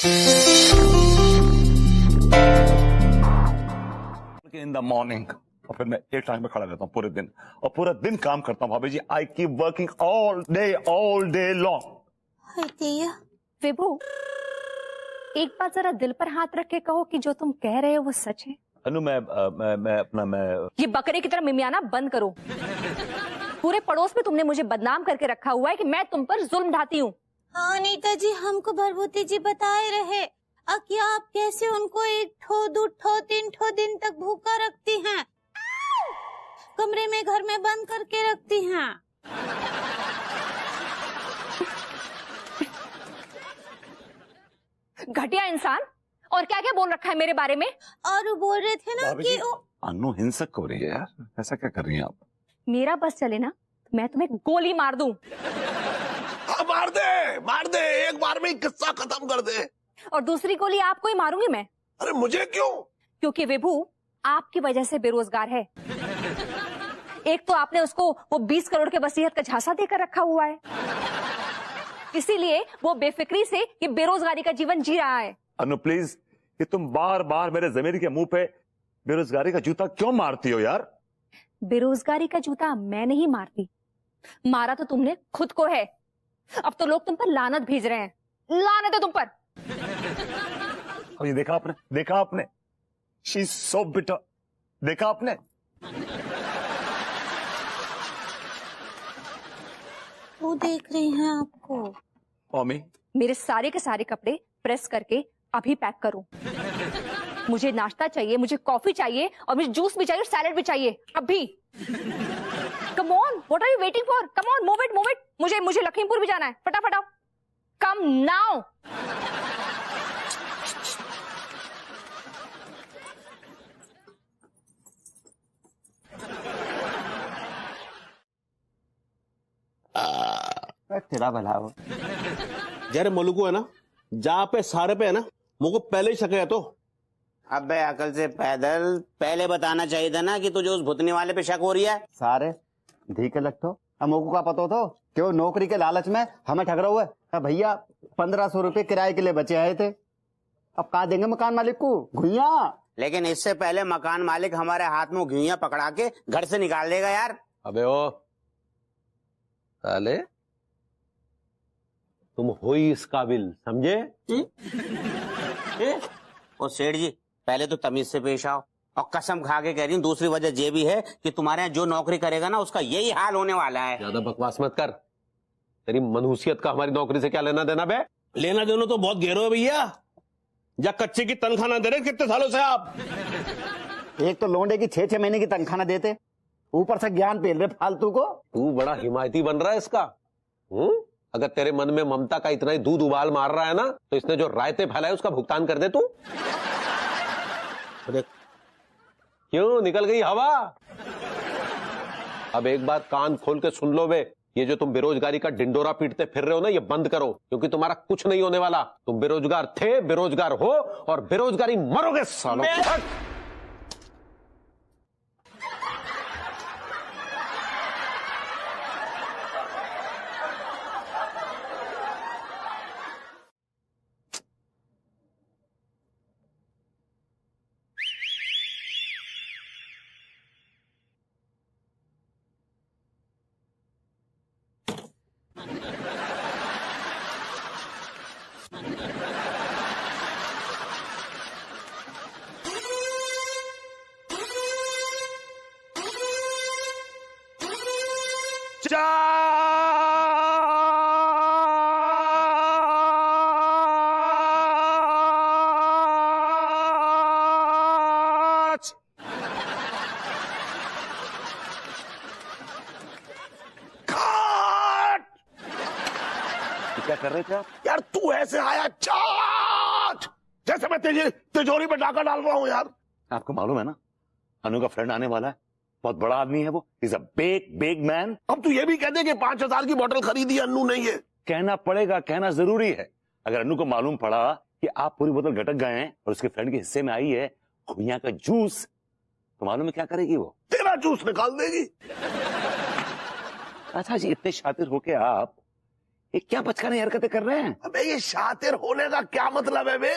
In the morning, और फिर मैं एक टाइम पे खड़ा रहता हूँ पूरे दिन, और पूरा दिन काम करता हूँ भाभी जी। I keep working all day long. Vibhu, एक बात जरा दिल पर हाथ रख के कहो कि जो तुम कह रहे हो वो सच है। अनु मैं ये बकरे की तरह मिमियाना बंद करो। पूरे पड़ोस में तुमने मुझे बदनाम करके रखा हुआ है कि मैं तुम पर जुल्म ढाती हूँ। हाँ नीता जी, हमको भरभूति जी बताए रहे कि आप कैसे उनको 1 ठो 2 ठो 3 ठो दिन तक भूखा रखती हैं, कमरे में घर में बंद करके रखती हैं। घटिया इंसान, और क्या क्या बोल रखा है मेरे बारे में। और वो बोल रहे थे ना कि अनु हिंसक हो रही है यार, ऐसा क्या कर रही हैं आप? मेरा बस चले ना तो मैं तुम्हें गोली मार दूं। मार दे, एक बार में ही किस्सा खत्म कर दे। और दूसरी गोली आपको ही मारूंगी मैं। अरे मुझे क्यों? क्योंकि विभू आपकी वजह से बेरोजगार है। एक तो आपने उसको वो 20 करोड़ के वसीयत का झांसा देकर रखा हुआ है, इसीलिए वो बेफिक्री से ये बेरोजगारी का जीवन जी रहा है। अनु प्लीज, ये तुम बार बार मेरे ज़मीर के मुंह पे बेरोजगारी का जूता क्यों मारती हो यार? बेरोजगारी का जूता मैं नहीं मारती, मारा तो तुमने खुद को है। अब तो लोग तुम पर लानत भेज रहे हैं। लानत है तुम पर। अब ये देखा आपने शी इज सो बिटर। देखा आपने? वो देख रही हैं आपको। मम्मी, मेरे सारे के सारे कपड़े प्रेस करके अभी पैक करो। मुझे नाश्ता चाहिए, मुझे कॉफी चाहिए, और मुझे जूस भी चाहिए, सैलेड भी चाहिए अभी। Come on, what are you waiting for? Come on, move it. मुझे लखीमपुर भी जाना है, फटाफट आओ। Come now. तेरा भला हो। जरे मुल्कू है ना, जहाँ पे सारे पे है ना, मुझको पहले ही शक है। तो अबे अकल से पैदल, पहले बताना चाहिए था ना कि तुझे उस भुतनी वाले पे शक हो रही है। सारे धीके लट्ठो, हमको का पता तो क्यों नौकरी के लालच में हमें ठग रहा हुआ है। भैया 1500 रुपए किराए के लिए बचे आए थे, अब कहा देंगे मकान मालिक को घुइया। लेकिन इससे पहले मकान मालिक हमारे हाथ में घुइया पकड़ा के घर से निकाल देगा यार। अबे ओ साले, तुम हो ही इस काबिल, समझे? ओ सेठ जी, पहले तो तमीज से पेश आओ, और कसम खा के कह रही हूँ दूसरी वजह ये भी है कि तुम्हारे यहाँ जो नौकरी करेगा ना उसका यही हाल होने वाला है। ज्यादा बकवास मत कर। तेरी मनहूसियत का हमारी नौकरी से क्या लेना देना बे? लेना देना तो बहुत गहरा है भैया। या कच्चे की तनख्वाह ना दे रहे कितने सालों से आप? एक तो लोंडे की 6-6 महीने की तनख्वाह ना देते, ऊपर से ज्ञान पेल रहे फालतू को। तू बड़ा हिमायती बन रहा है इसका। अगर तेरे मन में ममता का इतना ही दूध उबाल मार रहा है ना, तो इसने जो रायते फैलाए उसका भुगतान कर दे तू। क्यों निकल गई हवा? अब एक बात कान खोल के सुन लो बे, ये जो तुम बेरोजगारी का डिंडोरा पीटते फिर रहे हो ना, ये बंद करो, क्योंकि तुम्हारा कुछ नहीं होने वाला। तुम बेरोजगार थे, बेरोजगार हो, और बेरोजगारी मरोगे सालों। क्या कर रहे थे आप? यार तू ऐसे आया चाट, जैसे मैं तिजोरी में डाका डाल रहा हूं यार। आपको मालूम है ना, अनु का फ्रेंड आने वाला है, बहुत बड़ा आदमी है वो। Is a big man. अब तू ये भी कह दे कि 5000 की बोतल खरीदी, अन्नू नहीं है। कहना पड़ेगा, कहना जरूरी है। अगर अनु को मालूम पड़ा कि आप पूरी बोतल घटक गए हैं और उसके फ्रेंड के हिस्से में आई है खुइया का जूस, तो मालूम है क्या करेगी वो? तेरा जूस निकाल देगी। अच्छा जी, इतने शातिर होके आप ये क्या बचकाने हरकतें कर रहे हैं? अबे ये शातिर होने का क्या मतलब है बे?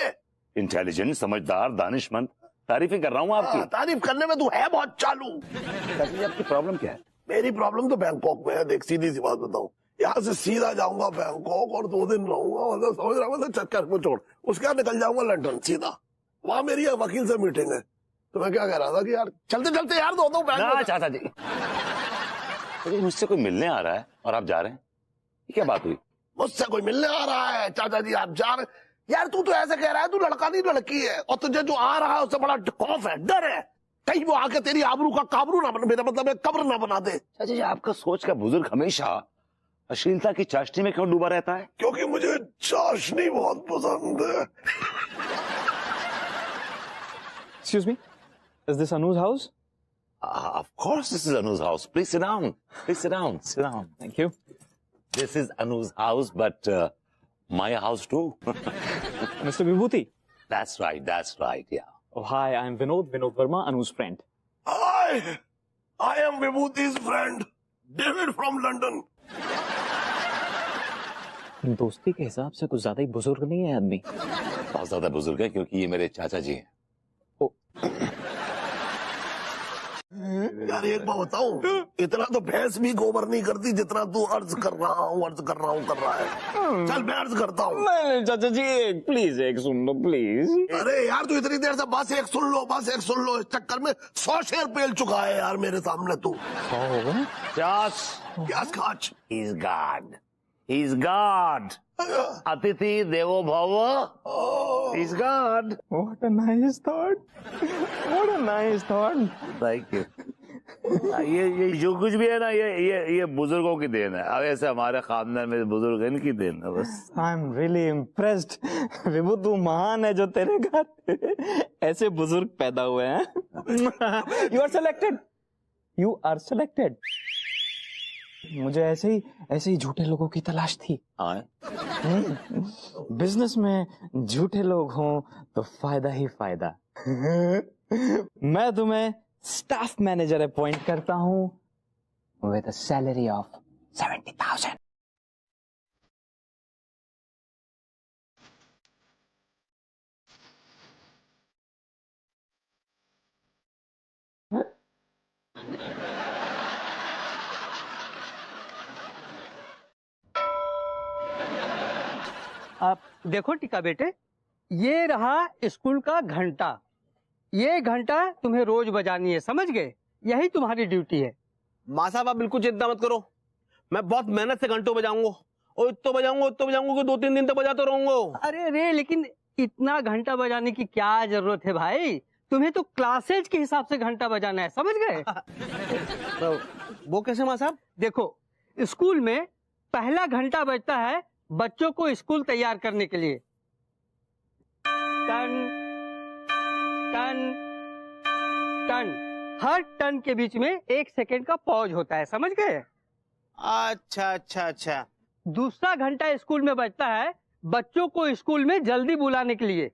इंटेलिजेंट, समझदार, दानिशमंद, तारीफ ही कर रहा हूँ आपकी। तारीफ करने में तू है बहुत चालू। चाचा जी आपकी प्रॉब्लम क्या है? मेरी प्रॉब्लम तो बैंकॉक में है। देख सीधी सी बात बताऊं, यहाँ से सीधा जाऊंगा बैंकॉक और 2 दिन रहूंगा, मतलब समझ रहा हूँ, चक्कर को छोड़ उसके बाद निकल जाऊंगा लंदन सीधा। वहां मेरी वकील से मीटिंग है। तो मैं क्या कह रहा था कि यार चलते चलते यार दो ना चाचा जी, अरे मुझसे कोई मिलने आ रहा है और आप जा रहे हैं, ये क्या बात हुई? मुझसे कोई मिलने आ रहा है, चाचा जी आप जा रहे? यार तू तो ऐसे कह रहा है, तू लड़का नहीं लड़की है, और तुझे जो आ रहा है उससे बड़ा खौफ है, डर है, कहीं वो आके तेरी आबरू का काबरू ना बना, मेरा मतलब है कब्र ना बना दे। चाचा जी आपका सोच का बुजुर्ग हमेशा अश्लीलता की चाशनी में क्यों डूबा रहता है? क्योंकि मुझे चाशनी बहुत पसंद है। Excuse me, is this Anu's house? Of course this is Anu's house. Please sit down. Please sit down. Sit down. Thank you. This is Anu's house, but my house too. Mr. Vibhuti. That's right, yeah. Oh, hi, I'm Vinod Verma, Anu's friend. I am Vibhuti's friend, David from London. दोस्ती के हिसाब से कुछ ज्यादा ही बुजुर्ग नहीं है आदमी। बहुत ज्यादा बुजुर्ग है क्योंकि ये मेरे चाचा जी हैं। यार एक बात बताऊं, इतना तो भैंस भी गोबर नहीं करती जितना तू अर्ज कर रहा है। चल मैं अर्ज करता हूँ। नहीं चाचा जी, प्लीज एक सुन लो प्लीज। अरे यार तू इतनी देर से बस एक सुन लो, इस चक्कर में 100 शेर पेल चुका है यार मेरे सामने तू। 100 हो गए? प्याज काच। He's God. अतिथि देवो भव। He's God. What a nice thought. What a nice thought. Thank you. ये जो कुछ भी है ना, ये बुजुर्गों की देन है। अब ऐसे हमारे खानदान में बुजुर्ग हैं, इनकी देन है बस। I'm really impressed. विभू तू महान है जो तेरे घर ऐसे बुजुर्ग पैदा हुए हैं। You are selected. You are selected. मुझे ऐसे ही झूठे लोगों की तलाश थी। बिजनेस में झूठे लोग हों तो फायदा ही फायदा। मैं तुम्हें स्टाफ मैनेजर अपॉइंट करता हूं विद अ सैलरी ऑफ 70,000। आप देखो टीका बेटे, ये रहा स्कूल का घंटा। ये घंटा तुम्हें रोज बजानी है, समझ गए? यही तुम्हारी ड्यूटी है। माँ साहब आप बिल्कुल चिंता मत करो, मैं बहुत मेहनत से घंटों बजाऊंगा और इतो बजाऊंगा कि 2-3 दिन तक बजाते रहूंगा। अरे लेकिन इतना घंटा बजाने की क्या जरूरत है भाई? तुम्हें तो क्लासेज के हिसाब से घंटा बजाना है, समझ गए? तो वो कैसे माँ साहब? देखो, स्कूल में पहला घंटा बजता है बच्चों को स्कूल तैयार करने के लिए। टन टन टन, हर टन के बीच में 1 सेकेंड का पॉज होता है, समझ गए? अच्छा। दूसरा घंटा स्कूल में बजता है बच्चों को स्कूल में जल्दी बुलाने के लिए।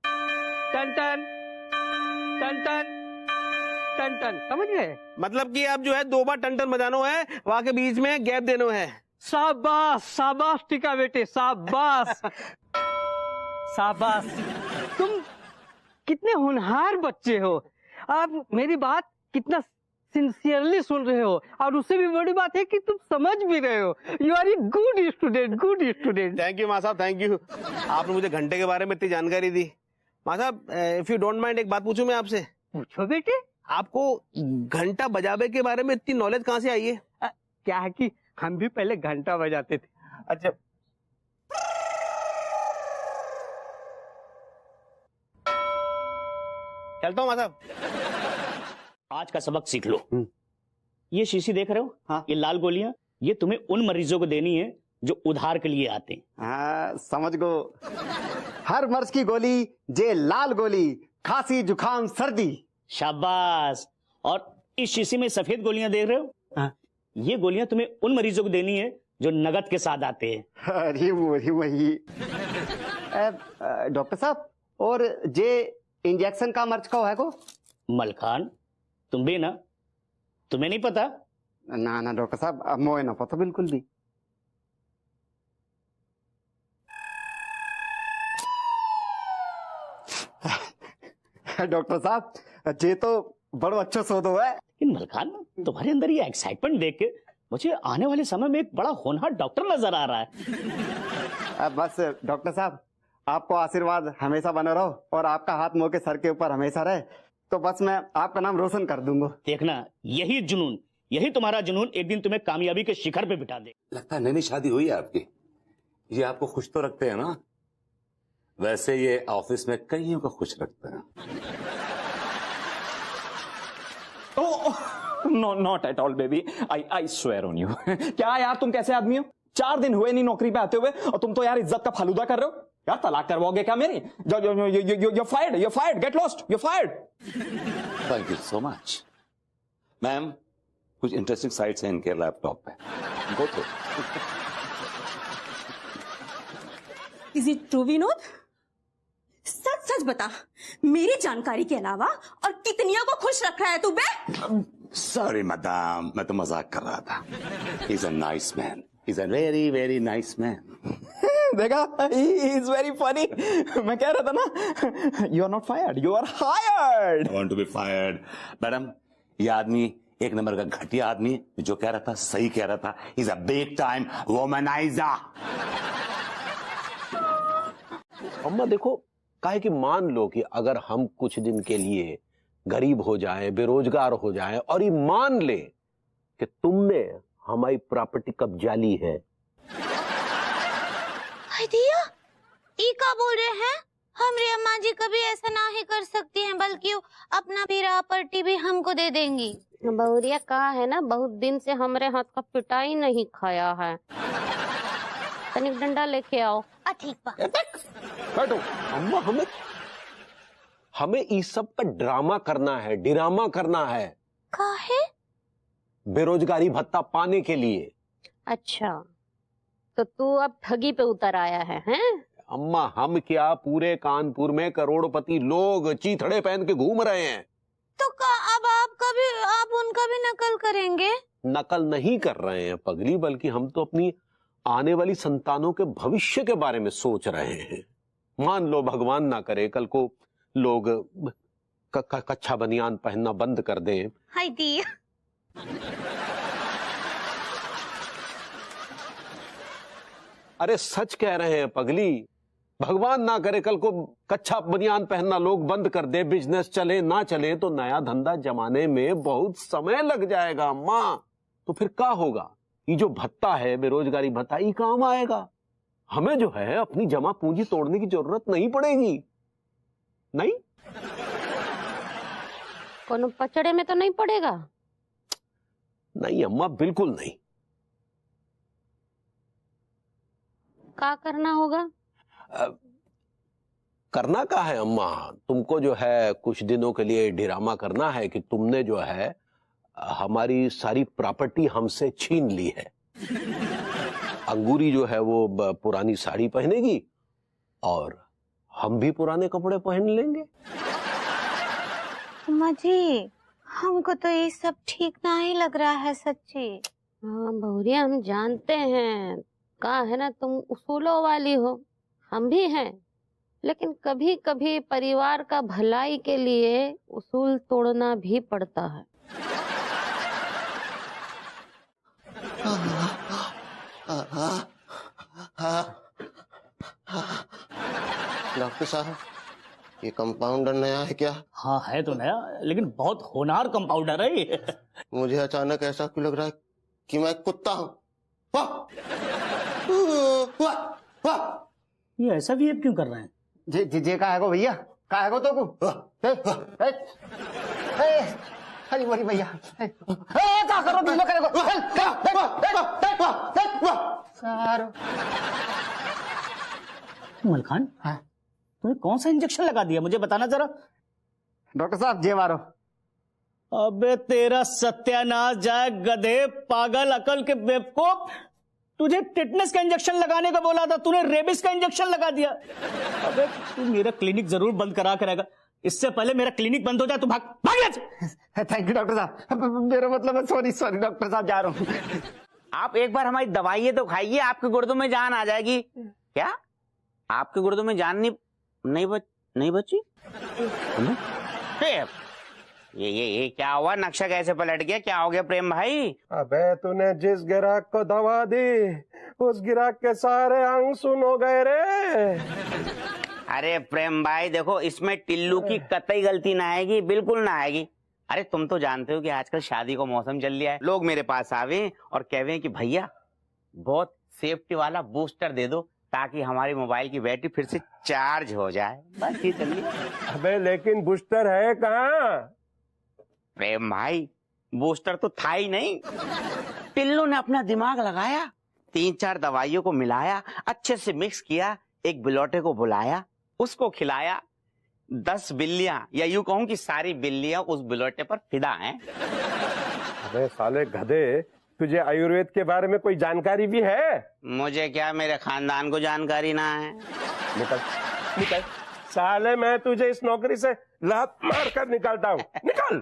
टन टन टन टन टन टन, समझ गए? मतलब कि आप जो है 2 बार टन बजानो है, वहां के बीच में गैप देना है। शाबाश टीका बेटे, शाबाश। तुम कितने होनहार बच्चे हो। आप मेरी बात कितना सिंसियरली सुन रहे हो, और उससे भी बड़ी बात है कि तुम समझ भी रहे हो। You are a good student. Thank you माँ साहब, थैंक यू। आपने मुझे घंटे के बारे में इतनी जानकारी दी। माँ साहब, इफ यू डोंट माइंड, एक बात पूछूं मैं आपसे? पूछो बेटे। आपको घंटा बजावे के बारे में इतनी नॉलेज कहाँ से आई है? क्या है कि हम भी पहले घंटा बजाते थे। अच्छा, चलता हूँ माँ साहब। आज का सबक सीख लो। ये शीशी देख रहे हो? हाँ। ये लाल गोलियां, ये तुम्हें उन मरीजों को देनी है जो उधार के लिए आते हैं। हाँ समझ गो। हर मर्ज की गोली, जे लाल गोली, खांसी जुकाम सर्दी। शाबाश। और इस शीशी में सफेद गोलियां देख रहे हो? हाँ। ये गोलियां तुम्हें उन मरीजों को देनी है जो नगद के साथ आते हैं। अरे वही। डॉक्टर साहब, और जे इंजेक्शन का मर्ज का है को? मलखान, तुम भी ना? तुम्हें नहीं पता? ना डॉक्टर साहब, अब मोए ना पता बिल्कुल भी। डॉक्टर साहब ये तो बड़ो अच्छा सौदो है। इन मलकान, तुम्हारे अंदर ये एक्साइटमेंट देख के मुझे आने वाले समय में एक बड़ा होनहार डॉक्टर नजर आ रहा है। बस डॉक्टर साहब आपको आशीर्वाद हमेशा बना रहो और आपका हाथ मुंह के सर के ऊपर हमेशा रहे, तो बस मैं आपका नाम रोशन कर दूंगा। देखना, यही जुनून, यही तुम्हारा जुनून एक दिन तुम्हें कामयाबी के शिखर पे बिठा दे। लगता है नई शादी हुई है आपकी, ये आपको खुश तो रखते हैं ना? वैसे ये ऑफिस में कईयों को खुश रखते हैं। No not at all baby, I swear on you. क्या यार तुम कैसे आदमी हो? 4 दिन हुए नहीं नौकरी पे आते हुए और तुम तो यार इज्जत का फालूदा कर रहे हो। यार तलाक करवाओगे क्या मेरी? You're fired, get lost, you're fired. Thank you so much. Ma'am, कुछ इंटरेस्टिंग साइट्स हैं इनके लैपटॉप पे, go through. Is it true Vinod? सच सच बता, मेरी जानकारी के अलावा और कितनियों को खुश रख रहा है तू बे? सॉरी मैडम, मैं तो मजाक कर रहा था। He's a nice man. He's a very very nice man. देखा, he is very funny. मैं कह रहा था ना, you are not fired, you are hired. I want to be fired. Madam, ये आदमी एक नंबर का घटिया आदमी, जो कह रहा था सही कह रहा था। He's a big time womanizer. अम्मा देखो, काहे कि मान लो कि अगर हम कुछ दिन के लिए गरीब हो जाए, बेरोजगार हो जाए और ये मान ले कि तुमने हमारी प्रॉपर्टी कब्जा ली है। दिया, ई का बोल रहे हैं? हमरे अम्मा जी कभी ऐसा ना ही कर सकती हैं, बल्कि अपना भी प्रॉपर्टी भी हमको दे देंगी। बहुरिया कहा है ना, बहुत दिन से हमरे हाथ का पिटाई नहीं खाया है। तनिक डंडा लेके आओ। ठीक बा। बैठो अम्मा, हमें इस सब का ड्रामा करना है, डिरामा करना है। काहे? बेरोजगारी भत्ता पाने के लिए। अच्छा, तो तू अब ठगी पे उतर आया है, हैं? अम्मा, हम क्या, पूरे कानपुर में करोड़पति लोग चीथड़े पहन के घूम रहे हैं। तो अब आप उनका भी नकल करेंगे? नकल नहीं कर रहे हैं पगली, बल्कि हम तो अपनी आने वाली संतानों के भविष्य के बारे में सोच रहे हैं। मान लो भगवान ना करे कल को लोग कच्छा बनियान पहनना बंद कर दें। हाय दिया। अरे सच कह रहे हैं पगली, भगवान ना करे कल को कच्छा बनियान पहनना लोग बंद कर दे, बिजनेस चले ना चले तो नया धंधा जमाने में बहुत समय लग जाएगा अम्मा। तो फिर क्या होगा? ये जो भत्ता है, बेरोजगारी भत्ता, ये काम आएगा। हमें जो है अपनी जमा पूंजी तोड़ने की जरूरत नहीं पड़ेगी। नहीं, कोनो पचड़े में तो नहीं पड़ेगा? नहीं अम्मा, बिल्कुल नहीं। क्या करना होगा? करना क्या है अम्मा, तुमको जो है कुछ दिनों के लिए ड्रामा करना है कि तुमने जो है हमारी सारी प्रॉपर्टी हमसे छीन ली है। अंगूरी जो है वो पुरानी साड़ी पहनेगी और हम भी पुराने कपड़े पहन लेंगे। अम्मा जी, हमको तो ये सब ठीक ना ही लग रहा है सच्ची। हाँ बहुरिया, हम जानते हैं, कहा है ना, तुम उसूलों वाली हो, हम भी हैं, लेकिन कभी कभी परिवार का भलाई के लिए उसूल तोड़ना भी पड़ता है। डॉक्टर साहब, ये कंपाउंडर नया है क्या? हाँ है तो नया, लेकिन बहुत होनहार कंपाउंडर है ये। मुझे अचानक ऐसा क्यों लग रहा है कि मैं कुत्ता हूँ। ये ऐसा भी क्यों कर रहे हैं? जे का है गो भैया, का है गो तो को? हरी बोली भैया, क्या करो दिलो करेगो? सारो मलखान, हाँ? तुम्हें कौन सा इंजेक्शन लगा दिया, मुझे बताना जरा। डॉक्टर साहब जे मारो। अबे तेरा सत्यानाश जाए गधे, पागल, अकल के बेवकूफ। तुझे टिटनेस का इंजेक्शन लगाने का बोला था, तूने रेबिस का इंजेक्शन लगा दिया। अबे तू मेरा क्लिनिक जरूर बंद करा करेगा, इससे पहले मेरा क्लिनिक बंद हो जाए तो भाग थैंक यू डॉक्टर साहब, मेरा मतलब सॉरी डॉक्टर साहब, जा रहा हूँ। आप एक बार हमारी दवाइयाँ तो खाइए, आपके गुर्दों में जान आ जाएगी। क्या आपके गुर्दों में जान नहीं बची? ये क्या हुआ? नक्शा कैसे पलट गया? क्या हो गया प्रेम भाई? अबे तूने जिस गिराक को दवा दी उस गिराक के सारे अंग सुन हो गए रे। अरे प्रेम भाई देखो, इसमें टिल्लू की कतई गलती ना आएगी, बिल्कुल ना आएगी। अरे तुम तो जानते हो कि आजकल शादी का मौसम चल रहा है, लोग मेरे पास आवे और कहवे कि भैया बहुत सेफ्टी वाला बूस्टर दे दो ताकि हमारी मोबाइल की बैटरी फिर से चार्ज हो जाए। बस ये चलिए। अबे लेकिन बूस्टर है कहाँ? प्रेम भाई बूस्टर तो था ही नहीं। टिल्लू ने अपना दिमाग लगाया, 3-4 दवाइयों को मिलाया, अच्छे से मिक्स किया, एक बिलोटे को बुलाया, उसको खिलाया। 10 बिल्लियां, या यूं कहूं कि सारी बिल्लियां उस बिलोटे पर फिदा हैं। अबे साले गधे, तुझे आयुर्वेद के बारे में कोई जानकारी भी है? मुझे क्या, मेरे खानदान को जानकारी ना है। निकल निकल साले, मैं तुझे इस नौकरी से लात मार कर निकालता हूँ। निकल।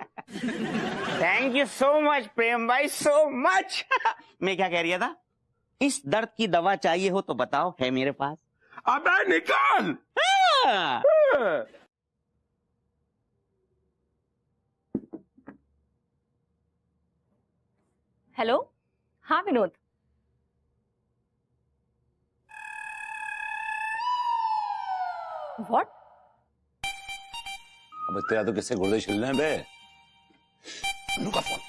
थैंक यू सो मच प्रेम भाई, सो मच। मैं क्या कह रही था? इस दर्द की दवा चाहिए हो तो बताओ, है मेरे पास। अबे निकल। हाँ। हेलो, हाँ विनोद। व्हाट? अब तेरा तो किससे गुर्दे छिलने हैं बे? अनु का फोन।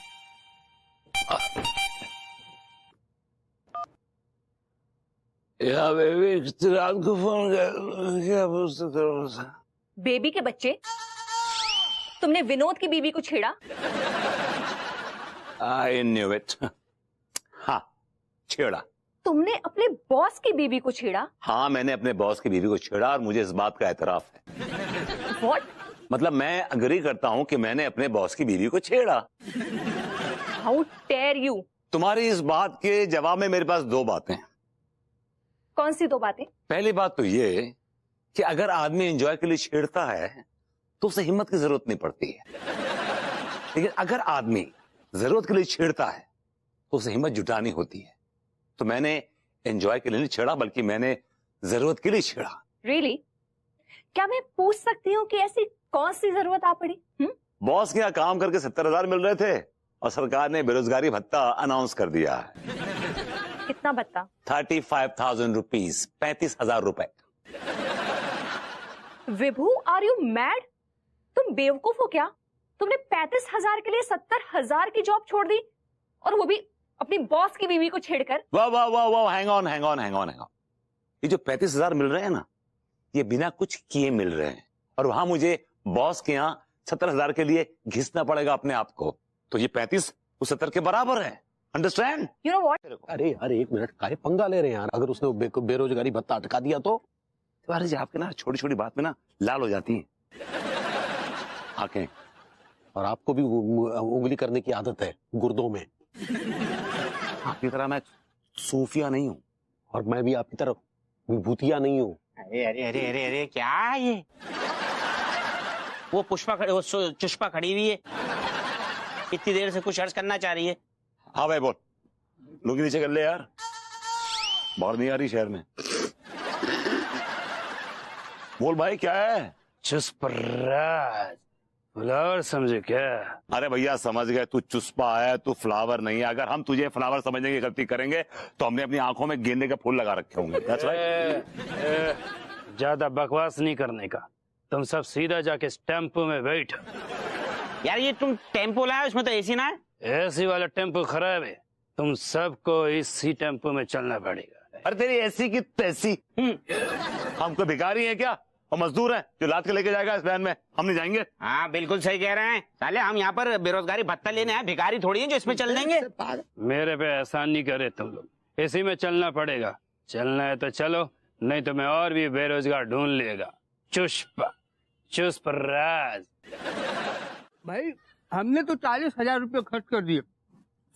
या बेबी, रात को फोन क्या पूछते थे? बेबी के बच्चे, तुमने विनोद की बीवी को छेड़ा? I knew it. हाँ, छेड़ा। तुमने अपने बॉस की बीवी को छेड़ा? हाँ, मैंने अपने बॉस की बीवी को छेड़ा और मुझे इस बात का एतराफ है। What? मतलब मैं अग्री करता हूँ कि मैंने अपने बॉस की बीवी को छेड़ा। How dare you? तुम्हारी इस बात के जवाब में मेरे पास 2 बातें। कौन सी 2 बातें? पहली बात तो ये कि अगर आदमी एंजॉय के लिए छेड़ता है तो उसे हिम्मत की जरूरत नहीं पड़ती है, लेकिन अगर आदमी जरूरत के लिए छेड़ता है तो उसे हिम्मत जुटानी होती है। तो मैंने एंजॉय के लिए नहीं छेड़ा, बल्कि मैंने जरूरत के लिए छेड़ा। Really? क्या मैं पूछ सकती हूँ कि ऐसी कौन सी जरूरत आ पड़ी? बॉस के यहाँ काम करके 70,000 मिल रहे थे और सरकार ने बेरोजगारी भत्ता अनाउंस कर दिया है। कितना भत्ता? 35,000 रुपीज, 35,000 रुपए। विभू, आर यू मैड? तुम बेवकूफ हो क्या? तुमने 35,000 के लिए 70,000 की जॉब छोड़ दी, और वो भी अपनी बॉस की बीवी को छेड़कर। वाह वाह वाह वाह, hang on hang on hang on hang on. ये जो 35,000 मिल रहे हैं ना, ये बिना कुछ किए मिल रहे हैं, और वहां मुझे बॉस के यहाँ 70,000 के लिए घिसना पड़ेगा अपने आप को। तो ये 35 उस 70 के बराबर है। अंडरस्टैंड? You know what? अरे यार 1 मिनट, काहे पंगा ले रहे हैं यार? अगर उसने बेरोजगारी भत्ता अटका दिया तो? तुम्हारी जी आपके ना छोटी छोटी बात में ना लाल हो जाती हैं आंखें। और आपको भी उंगली करने की आदत है गुर्दों में। आपकी तरह मैं सूफिया नहीं हूँ, और मैं भी आपकी तरह विभूतिया नहीं हूँ। अरे अरे अरे अरे अरे, क्या है ये? वो चुष्पा खड़ी हुई है, इतनी देर से कुछ अर्ज करना चाह रही है। हाँ भाई बोल, लोग नीचे कर ले यार, बाढ़ नहीं आ रही शहर में। बोल भाई क्या है? चुस्पराज फ्लावर समझे क्या? अरे भैया समझ गए, तू चुस्पा है, तू फ्लावर नहीं है। अगर हम तुझे फ्लावर समझने की गलती करेंगे तो हमने अपनी आंखों में गेंदे के फूल लगा रखे होंगे। That's right? ज्यादा बकवास नहीं करने का, तुम सब सीधा जाके टेम्पो में बैठ। यार ये तुम टेम्पो लाए, उसमें तो एसी ना है। एसी वाला टेम्पो खराब है, तुम सबको इसी टेम्पो में चलना पड़ेगा। अरे तेरी एसी की तैसी, हम कोई भिखारी हैं क्या और मजदूर हैं जो लाद के लेके जाएगा इस वैन में? हम नहीं जाएंगे। हाँ बिल्कुल सही कह रहे हैं साले, हम यहाँ पर बेरोजगारी भत्ता लेने हैं, भिखारी थोड़ी हैं जो इसमें चल देंगे। मेरे पे एहसान नहीं करे तुम लोग, इसी में चलना पड़ेगा। चलना है तो चलो, नहीं तो मैं और भी बेरोजगार ढूंढ लेगा। चुस्पराज भाई हमने तो 40,000 रुपये खर्च कर दिए,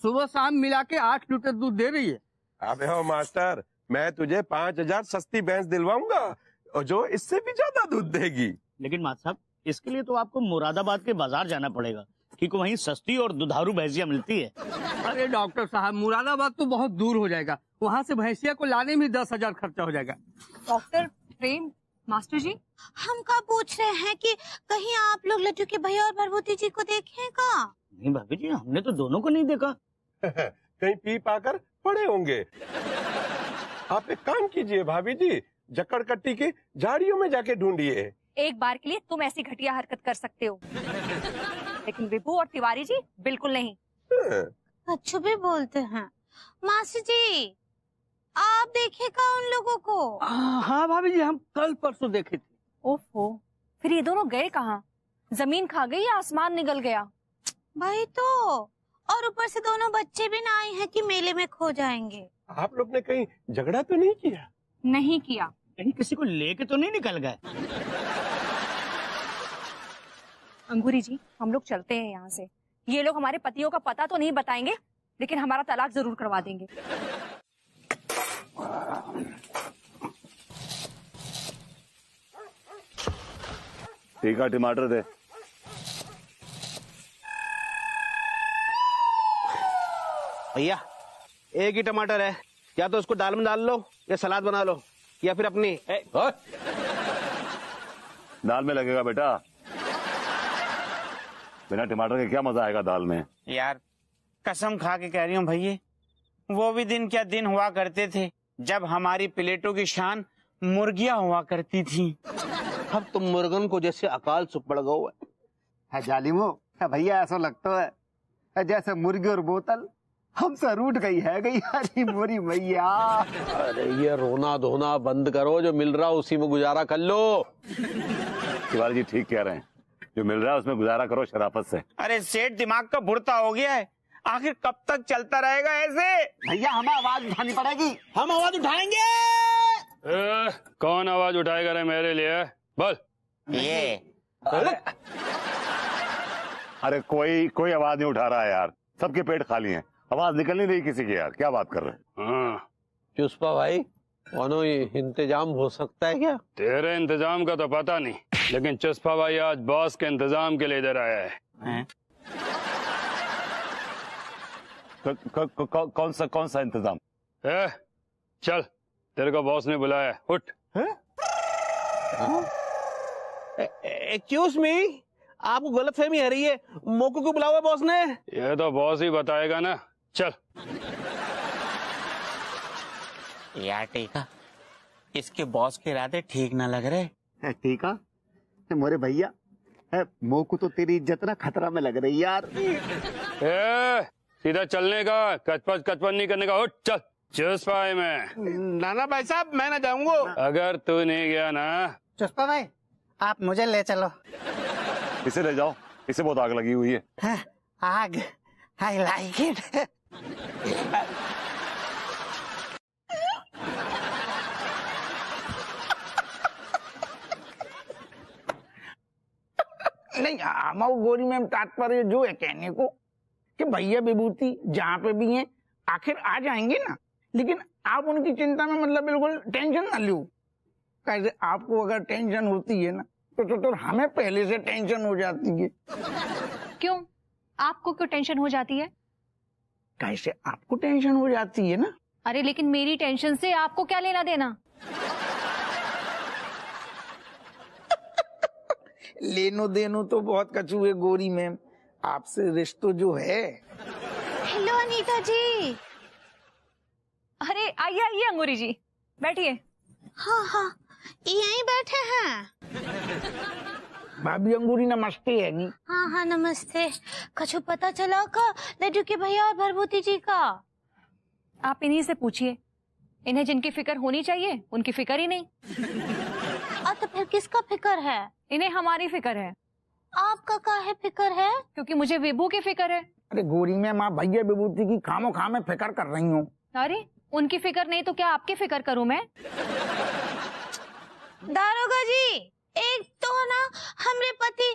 सुबह शाम मिला के 8 लीटर दूध दे रही है। अबे हो मास्टर, मैं तुझे 5,000 सस्ती भैंस दिलवाऊंगा और जो इससे भी ज्यादा दूध देगी। लेकिन मात साहब, इसके लिए तो आपको मुरादाबाद के बाजार जाना पड़ेगा, क्योंकि वहीं सस्ती और दुधारू भैंसिया मिलती है। अरे डॉक्टर साहब, मुरादाबाद तो बहुत दूर हो जाएगा, वहाँ से भैंसिया को लाने में 10,000 खर्चा हो जाएगा। डॉक्टर प्रेम, मास्टर जी, हम का पूछ रहे हैं कि कहीं आप लोग लड्डू के भैया और भरभूति जी को देखे का? नहीं भाभी जी, हमने तो दोनों को नहीं देखा। कहीं पी पाकर पड़े होंगे। आप एक काम कीजिए भाभी जी, जकड़कट्टी की झाड़ियों में जाके ढूंढिए। एक बार के लिए तुम ऐसी घटिया हरकत कर सकते हो, लेकिन विभू और तिवारी जी बिल्कुल नहीं। अच्छे भी बोलते हैं। मासी जी, आप देखेगा उन लोगों को? हाँ भाभी जी, हम कल परसों देखे थे। ओफो, फिर ये दोनों गए कहाँ? जमीन खा गई या आसमान निगल गया? भाई तो, और ऊपर से दोनों बच्चे भी ना आए हैं कि मेले में खो जाएंगे। आप लोग ने कहीं झगड़ा तो नहीं किया? नहीं किया। कहीं किसी को लेके तो नहीं निकल गए? अंगूरी जी, हम लोग चलते हैं यहाँ से। ये लोग हमारे पतियों का पता तो नहीं बताएंगे, लेकिन हमारा तलाक जरूर करवा देंगे। तीखा टमाटर दे। भैया एक ही टमाटर है, या तो उसको दाल में डाल लो या सलाद बना लो, या फिर अपनी दाल में लगेगा बेटा, बिना टमाटर के क्या मजा आएगा दाल में। यार कसम खा के कह रही हूँ भैया, वो भी दिन क्या दिन हुआ करते थे जब हमारी प्लेटों की शान मुर्गियां हुआ करती थी। अब तुम मुर्गन को जैसे अकाल से पड़ गओ है जालिमो। है भैया, ऐसा लगता है जैसे मुर्गी और बोतल हमसे रूठ गई है गई। अरे मोरी भैया, अरे ये रोना धोना बंद करो, जो मिल रहा उसी में गुजारा कर लो। तिवारी जी ठीक कह रहे हैं, जो मिल रहा है उसमें गुजारा करो शराफत से। अरे सेठ दिमाग का भुरता हो गया है, आखिर कब तक चलता रहेगा ऐसे? भैया हमें आवाज उठानी पड़ेगी। हम आवाज उठाएंगे। कौन आवाज उठाएगा रे मेरे लिए? बोल। ये अरे कोई आवाज नहीं उठा रहा है यार, सबके पेट खाली हैं, आवाज निकल नहीं रही किसी की। यार क्या बात कर रहे हैं? हाँ चुस्पा भाई, कोनो इंतजाम हो सकता है क्या? तेरे इंतजाम का तो पता नहीं, लेकिन चुस्पा भाई आज बॉस के इंतजाम के लिए इधर आया है। कौन सा इंतजाम? चल, तेरे को बॉस ने बुलाया, उठ। एक्सक्यूज मी, आपको गलतफहमी है रही है, मोको को बुलावा बॉस ने? ये तो बॉस ही बताएगा ना, चल। यार टीका, इसके बॉस के इरादे ठीक ना लग रहे। ठीक है मोरे भैया, मोको तो तेरी इज्जत ना खतरा में लग रही यार। सीधा चलने का, कचपच नहीं करने का, उठ चल। चुस्पा भाई नाना भाई साहब, मैं ना जाऊंगा। अगर तू नहीं गया ना। चुस्पा भाई, आप मुझे ले चलो। इसे ले जाओ, इसे बहुत आग लगी हुई है। आग, आई लाइक इट। नहीं, हमारे गोरी मैम तात्पर्य जो है कहने को कि भैया विभूति जहाँ पे भी हैं आखिर आ जाएंगे ना, लेकिन आप उनकी चिंता में मतलब बिल्कुल टेंशन ना लो। कैसे आपको अगर टेंशन होती है ना तो हमें पहले से टेंशन हो जाती है। क्यों? आपको क्यों टेंशन हो जाती है? कैसे आपको टेंशन हो जाती है ना? अरे लेकिन मेरी टेंशन से आपको क्या लेना देना? लेनो देनो तो बहुत कचू है गोरी मैम, आपसे रिश्तों जो है। हेलो अनीता जी। अरे आइए आइए अंगूरी जी, बैठिए। हाँ, यहीं बैठे हैं। भाभी अंगूरी नमस्ते है नी। हाँ नमस्ते। कछु पता चला का लड्डू के भैया और भरभूति जी का? आप इन्हीं से पूछिए, इन्हें जिनकी फिक्र होनी चाहिए उनकी फिक्र ही नहीं। तो फिर किसका फिक्र है? इन्हें हमारी फिक्र है। आपका काहे फिक्र है? क्योंकि मुझे विभू की फिक्र है। अरे गोरी मैम, आप भैया विभूति की खामो खाम में फिक्र कर रही हूँ। अरे उनकी फिक्र नहीं तो क्या आपकी फिक्र करूं मैं? दारोगा जी, एक तो ना हमरे पति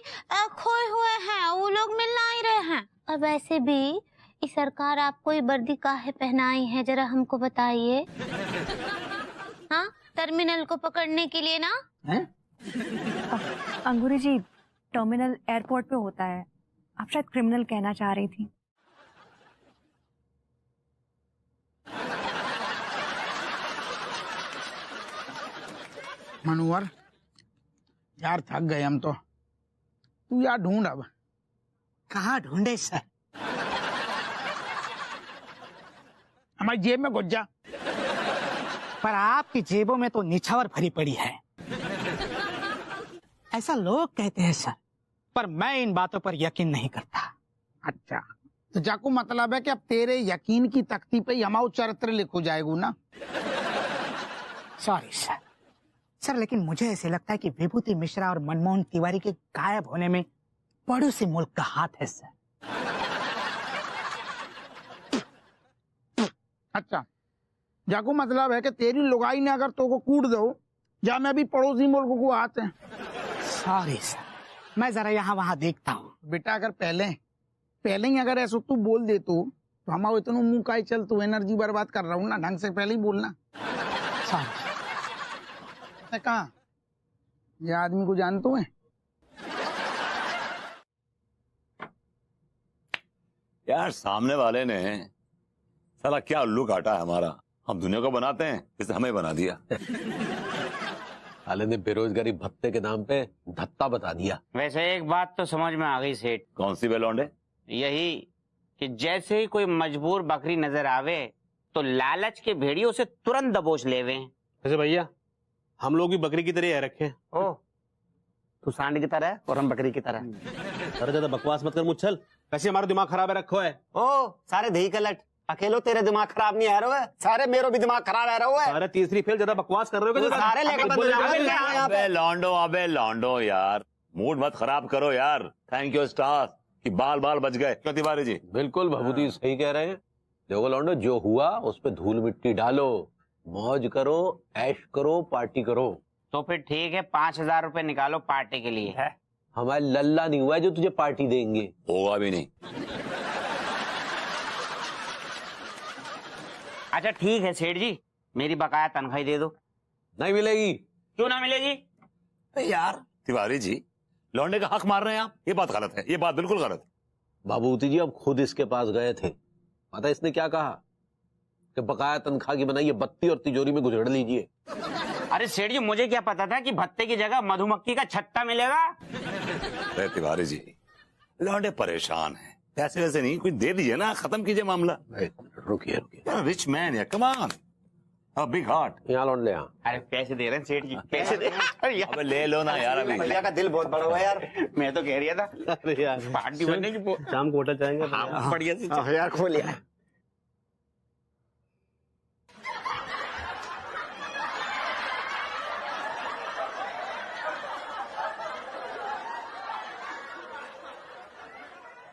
खोए हुए हैं, वो लोग मिलना ही रहे हैं। और वैसे भी इस सरकार आपको ये वर्दी काहे पहनाई है, जरा हमको बताइए। हाँ, टर्मिनल को पकड़ने के लिए ना? अंगूरी जी, टर्मिनल एयरपोर्ट पे होता है, आप शायद क्रिमिनल कहना चाह रही थी। मनोहर, यार थक गए हम तो। तू यार ढूंढ अब। कहाँ ढूंढे सर? हमारी जेब में घुस जा। पर आपकी जेबों में तो निछावर भरी पड़ी है। ऐसा लोग कहते हैं सर, पर मैं इन बातों पर यकीन नहीं करता। अच्छा, तो जाकू मतलब है कि अब तेरे यकीन की तख्ती पे ही हमारा चरित्र लिखो जाएगू ना? Sorry sir. सर लेकिन मुझे ऐसे लगता है कि विभूति मिश्रा और मनमोहन तिवारी के गायब होने में पड़ोसी मुल्क का हाथ है सर। अच्छा, जाकू मतलब है कि तेरी लुगाई ने अगर तो को कूट दो, या मैं भी पड़ोसी मुल्क को हाथ है। सॉरी सर, मैं जरा यहाँ वहाँ देखता हूँ। बेटा अगर पहले ही अगर ऐसा तू बोल दे तो हमारा इतना मुंह का ही चल, तू एनर्जी बर्बाद कर रहा हूँ ना, ढंग से पहले ही बोलना। कहा ये आदमी को जानते हैं? यार सामने वाले ने साला क्या उल्लू काटा है हमारा। हम दुनिया को बनाते हैं, इसने हमें बना दिया। साले ने बेरोजगारी भत्ते के नाम पे धत्ता बता दिया। वैसे एक बात तो समझ में आ गई सेठ। कौन सी बेलौंडे? यही कि जैसे ही कोई मजबूर बकरी नजर आवे तो लालच के भेड़ियों से तुरंत दबोच लेवे। वैसे भैया हम लोग भी बकरी की तरह रखे। ओ, तू सांड की तरह और हम बकरी की तरह। अरे ज्यादा बकवास मत कर मुच्छल, वैसे हमारा दिमाग खराब है रखो है। ओ सारे दही कलट, अकेलो तेरे दिमाग खराब नहीं आ रहा है, सारे मेरो भी दिमाग खराब आ रहा है। अरे तीसरी फेल ज्यादा बकवास कर रहे हो। सारे लेकर अबे लौंडो यार, मूड मत खराब करो यार। थैंक यू स्टार कि बाल बाल बच गए। क्यों तिवारी जी? बिल्कुल भभूति सही कह रहे हैं। देखो लौंडो, जो हुआ उस पे धूल मिट्टी डालो, मौज करो, ऐश करो, पार्टी करो। तो फिर ठीक है, 5,000 रुपए निकालो पार्टी के लिए। है हमारे लल्ला नहीं हुआ है जो तुझे पार्टी देंगे। होगा भी नहीं। अच्छा ठीक है सेठ जी, मेरी बकाया तनख्वाही दे दो। नहीं मिलेगी। क्यों ना मिलेगी? यार तिवारी जी, लौंडे का हक मार रहे हैं आप, ये बात गलत है, ये बात बिल्कुल गलत है। बाबूती जी अब खुद इसके पास गए थे, पता इसने क्या कहा कि बकाया तनख्वाह की बनाइए बत्ती और तिजोरी में गुजर लीजिए। अरे सेठ जी, मुझे क्या पता था कि भत्ते की जगह मधुमक्खी का छत्ता मिलेगा। अरे तिवारी जी, लौंडे परेशान हैं, पैसे वैसे नहीं, कुछ दे दीजिए ना, खत्म कीजिए मामला। रुकिए रुकिए, रिच मैन या कम ऑन, बिग हार्ट। यहाँ लौंड ले। अरे पैसे दे रहे हैं सेठ जी, पैसे दे। अबे ले लो ना यार, अभी भैया का दिल बहुत बड़ा हुआ यार। मैं तो कह रहा था अरे यार पार्टी बनने की। शाम को होटल जाएंगे। हाँ बढ़िया से यार खोल यार।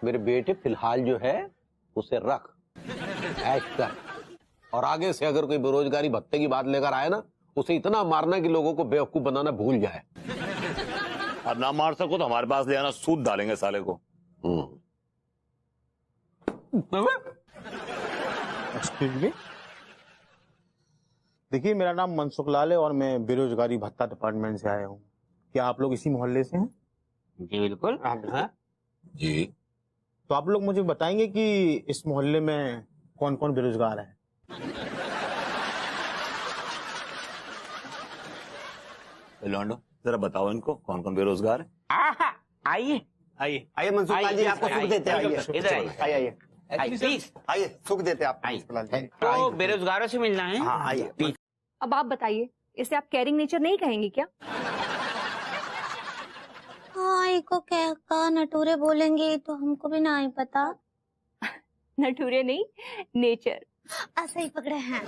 मेरे बेटे फिलहाल जो है उसे रख, ऐश कर, और आगे से अगर कोई बेरोजगारी भत्ते की बात लेकर आए ना, उसे इतना मारना कि लोगों को बेवकूफ बनाना भूल जाए। अब ना मार सको तो हमारे पास ले आना, सूद डालेंगे साले को। एक्सक्यूज मी, देखिए मेरा नाम मनसुख लाल है और मैं बेरोजगारी भत्ता डिपार्टमेंट से आया हूँ। क्या आप लोग इसी मोहल्ले से हैं? जी बिल्कुल। जी। तो आप लोग मुझे बताएंगे कि इस मोहल्ले में कौन कौन बेरोजगार है? लौंडो जरा बताओ इनको कौन कौन बेरोजगार है। आइए आइए आइए मनसुख लाल जी, आपको सुख देते हैं। इधर आइए, आइए प्लीज आइए, सुख देते हैं आपको। तो बेरोजगारों से मिलना है। हाँ आइए। अब आप बताइए, इसे आप केयरिंग नेचर नहीं कहेंगे क्या? हाँ, को का नटूरे बोलेंगे तो हमको भी ना ही पता। नटूरे नहीं, नेचर। ऐसा ही पकड़े हैं।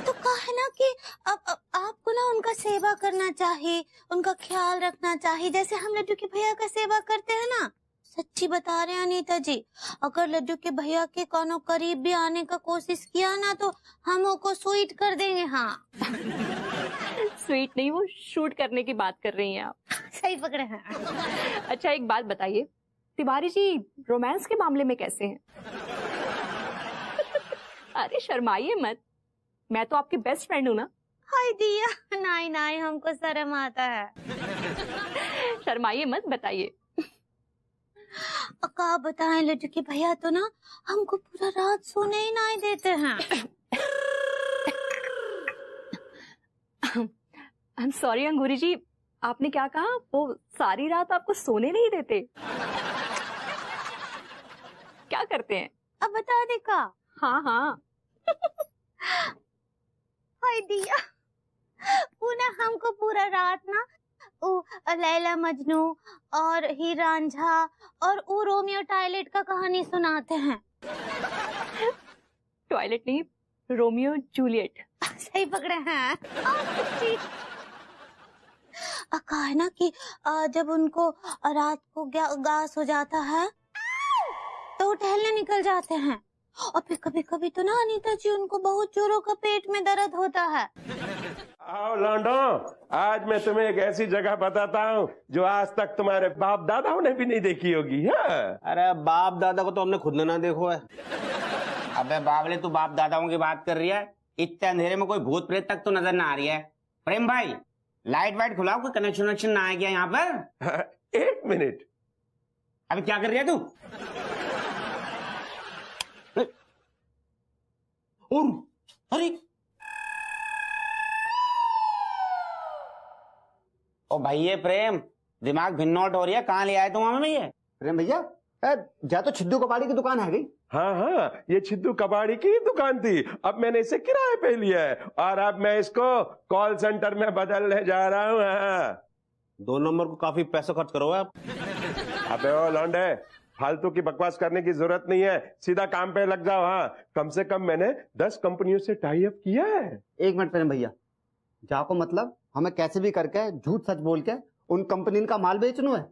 तो कहा है ना कि अब आपको ना उनका सेवा करना चाहिए, उनका ख्याल रखना चाहिए, जैसे हम लड्डू के भैया का सेवा करते हैं ना। सच्ची बता रहे हैं अनीता जी, अगर लड्डू के भैया के कोनो करीब भी आने का कोशिश किया ना तो हम को स्वीट कर देंगे। हाँ स्वीट नहीं, वो शूट करने की बात कर रही हैं आप। सही पकड़े हैं। अच्छा एक बात बताइए, तिवारी जी रोमांस के मामले में कैसे हैं? अरे शर्माइए मत, मैं तो आपकी बेस्ट फ्रेंड हूँ ना। हाय दिया, नहीं नहीं हमको शर्म आता है। शर्माइए मत, बताइए। का बताएं, लड्डू के भैया तो ना हमको पूरा रात सोने ही नहीं देते हैं। आई एम सॉरी अंगूरी जी, आपने क्या कहा? वो सारी रात आपको सोने नहीं देते? क्या करते हैं? अब बता दे का। हाँ हाँ। हाय दिया, पुनः हमको पूरा रात ना लैला मजनू और हीर रांझा और रोमियो टॉयलेट का कहानी सुनाते हैं। टॉयलेट नहीं, रोमियो जूलियट। सही पकड़े हैं। कहा है ना कि जब उनको रात को गास हो जाता है तो वो टहलने निकल जाते हैं, और फिर कभी कभी तो ना अनीता जी उनको बहुत जोरों का पेट में दर्द होता है। आओ लौंडो, आज मैं तुम्हें एक ऐसी जगह बताता हूँ जो आज तक तुम्हारे बाप दादाओं ने भी नहीं देखी होगी। हाँ? अरे बाप दादा को तो हमने खुद ना देखो है। अबे बावले, तू बाप दादाओं की बात कर रही है? इतने अंधेरे में कोई भूत प्रेत तक तो नजर ना आ रही है। प्रेम भाई, लाइट वाइट खुलाओ, कोई कनेक्शन वनेक्शन ना आ गया यहाँ पर। एक मिनट। अबे क्या कर रही है तू? अरे ओ भाई, ये प्रेम, दिमाग भिन्नौट हो रही है। कहाँ ले आए तुम हमें भैया? प्रेम भैया, जा तो छिद्दू कबाड़ी की दुकान है गई। हाँ हाँ, ये छिद्दू कबाड़ी की दुकान थी। अब मैंने इसे किराए पे लिया है और अब मैं इसको कॉल सेंटर में बदलने जा रहा हूँ। हाँ। 2 नंबर को काफी पैसा खर्च करो आप। अबे ओ लौंडे, फालतू की बकवास करने की जरूरत नहीं है, सीधा काम पे लग जाओ। हाँ, कम से कम मैंने 10 कंपनियों से टाई अप किया है। 1 मिनट प्रेम भैया, जाको मतलब हमें कैसे भी करके झूठ सच बोल के उन कंपनी का माल बेचना है।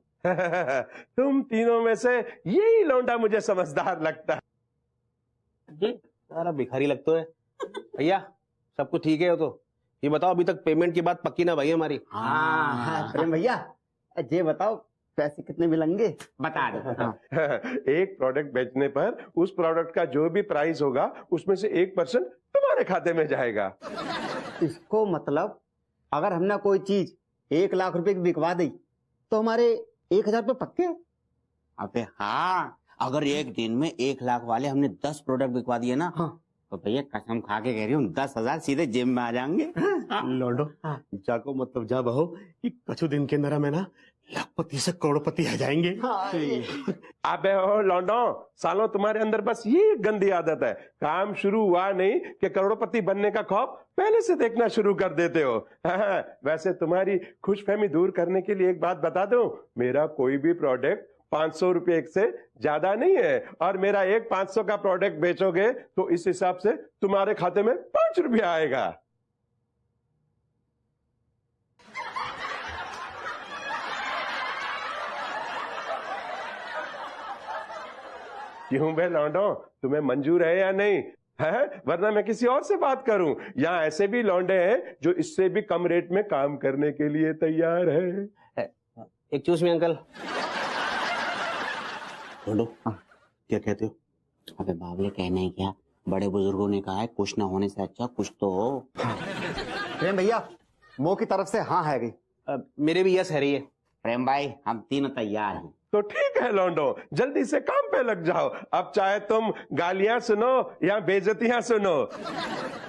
तुम तीनों में से यही लौंडा मुझे समझदार लगता है। सारा भिखारी लगता है। भैया सब कुछ ठीक है हो तो ये बताओ, अभी तक पेमेंट की बात पक्की ना भाई हमारी? हाँ प्रेम भैया, ये बताओ पैसे कितने मिलेंगे? बता दो। एक प्रोडक्ट बेचने पर उस प्रोडक्ट का जो भी प्राइस होगा उसमें से 1% तुम्हारे खाते में जाएगा। इसको मतलब अगर हमने कोई चीज 1 लाख रुपए की बिकवा दी तो हमारे 1000 रुपए पक्के? अबे हाँ, अगर एक दिन में 1 लाख वाले हमने 10 प्रोडक्ट बिकवा दिए ना, हाँ। तो भैया कसम खा के कह रही हूँ 10,000 सीधे जेब में आ जाएंगे। लौंडो, जाको मतलब जा बहो कि कछु दिन के अंदर में ना लाखपति से करोड़पति आ जाएंगे। अबे ओ लौंडो, सालों तुम्हारे अंदर बस ये गंदी आदत है, काम शुरू हुआ नहीं कि करोड़पति बनने का खौफ पहले से देखना शुरू कर देते हो। हाँ, वैसे तुम्हारी खुशफहमी दूर करने के लिए एक बात बता दूं, मेरा कोई भी प्रोडक्ट 500 रुपए से ज्यादा नहीं है, और मेरा एक 500 का प्रोडक्ट बेचोगे तो इस हिसाब से तुम्हारे खाते में 5 रुपया आएगा। क्यों बे लौंडो, तुम्हें मंजूर है या नहीं है? वरना मैं किसी और से बात करूं। यहाँ ऐसे भी लौंडे हैं जो इससे भी कम रेट में काम करने के लिए तैयार है। एक चूस में अंकल। लौंडो, क्या कहते हो? अबे बावले, कहने क्या, बड़े बुजुर्गों ने कहा है कुछ ना होने से अच्छा कुछ तो हो। प्रेम भैया, मो की तरफ से हाँ है गई। मेरे भी यस है रही है। प्रेम भाई, हम तीनों तैयार हैं। तो ठीक है लौंडो, जल्दी से काम पे लग जाओ। अब चाहे तुम गालियां सुनो या बेइज्जतियां सुनो,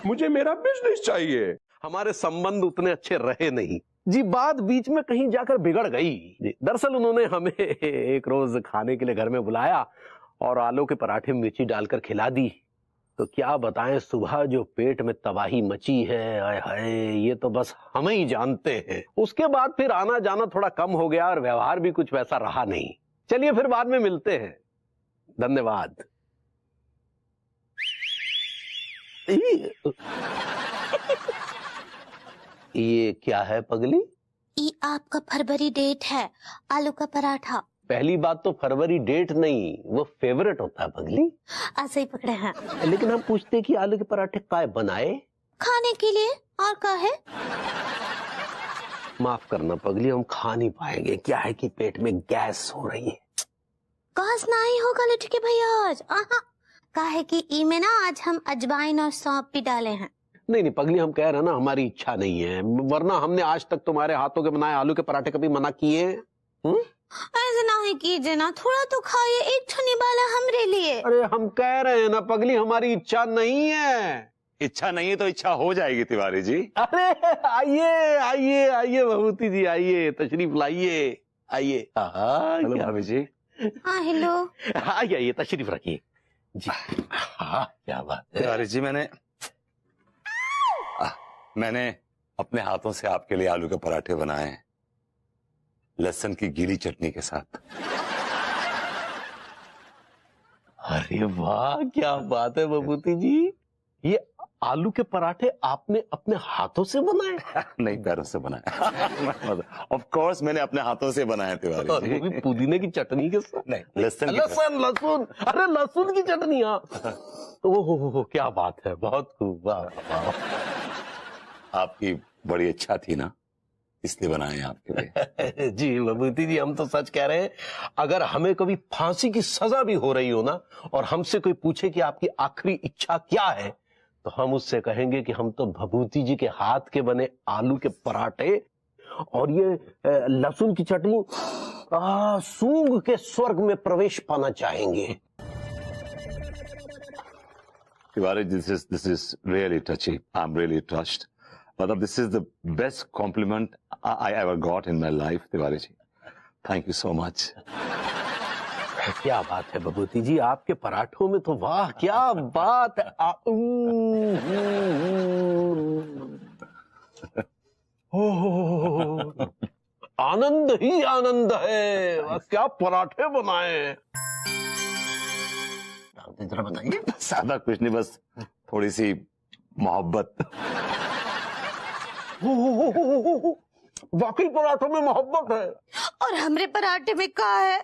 मुझे मेरा बिजनेस चाहिए। हमारे संबंध उतने अच्छे रहे नहीं जी, बात बीच में कहीं जाकर बिगड़ गई जी। दरअसल उन्होंने हमें एक रोज खाने के लिए घर में बुलाया और आलू के पराठे में मिर्ची डालकर खिला दी। तो क्या बताएं, सुबह जो पेट में तबाही मची है, आय हाय, ये तो बस हम ही जानते हैं। उसके बाद फिर आना जाना थोड़ा कम हो गया और व्यवहार भी कुछ वैसा रहा नहीं। चलिए फिर बाद में मिलते हैं, धन्यवाद। ये क्या है पगली? ये आपका फरवरी डेट है, आलू का पराठा। पहली बात तो फरवरी डेट नहीं, वो फेवरेट होता है पगली। ऐसे ही पकड़े हैं। लेकिन हम पूछते कि आलू के पराठे काय बनाए? खाने के लिए, और क्या है? माफ करना पगली, हम खा नहीं पाएंगे। क्या है कि पेट में गैस हो रही है। गैस नहीं होगा लटके भैया आज। क्या है कि ई में ना आज हम अजवाइन और सौंफ भी डाले हैं। नहीं नहीं पगली, हम कह रहे हैं ना, हमारी इच्छा नहीं है, वरना हमने आज तक तुम्हारे हाथों के बनाए आलू के पराठे कभी मना किए? ऐसे नहीं कीजिए ना, थोड़ा तो खाइए, एक ठनी वाला हमरे लिए। अरे हम कह रहे हैं ना पगली, हमारी इच्छा नहीं है। इच्छा नहीं है तो इच्छा हो जाएगी तिवारी जी। अरे आइए आइए आइए भभूति जी, आइए, तशरीफ लाइए, आइए। हेलो भाभी जी। हाँ हेलो। आइए आइए, तशरीफ रखिए जी। हाँ क्या बात है तिवारी जी, मैंने अपने हाथों से आपके लिए आलू के पराठे बनाए हैं, लहसुन की गीली चटनी के साथ। अरे वाह क्या बात है भभूति जी, ये आलू के पराठे आपने अपने हाथों से बनाए? नहीं, पैरों से बनाए। ऑफ कोर्स मैंने अपने हाथों से बनाए तिवारी जी। वो भी पुदीने की चटनी के साथ? नहीं, लहसुन। लहसुन, अरे लहसुन की चटनी। हाँ, ओहो क्या बात है, बहुत खूब। आपकी बड़ी इच्छा थी ना, इसलिए बनाए आपके लिए। जी भभूति जी, हम तो सच कह रहे हैं, अगर हमें कभी फांसी की सजा भी हो रही हो ना, और हमसे कोई पूछे कि आपकी आखिरी इच्छा क्या है, तो हम उससे कहेंगे कि हम तो भभूति जी के हाथ के बने आलू के पराठे और ये लहसुन की चटनी सूंघ के स्वर्ग में प्रवेश पाना चाहेंगे। Tiwari, this is really touchy. I'm really touched. मतलब this is the best compliment I ever got in my life, Tiwari ji. Thank you so much. क्या बात है भभूति जी, आपके पराठों में तो वाह क्या बात है। आनंद ही आनंद है, क्या पराठे बनाए। जरा बताइए। ज्यादा कुछ नहीं, बस थोड़ी सी मोहब्बत। वाकई पराठों में मोहब्बत है। और हमरे पराठे में क्या है?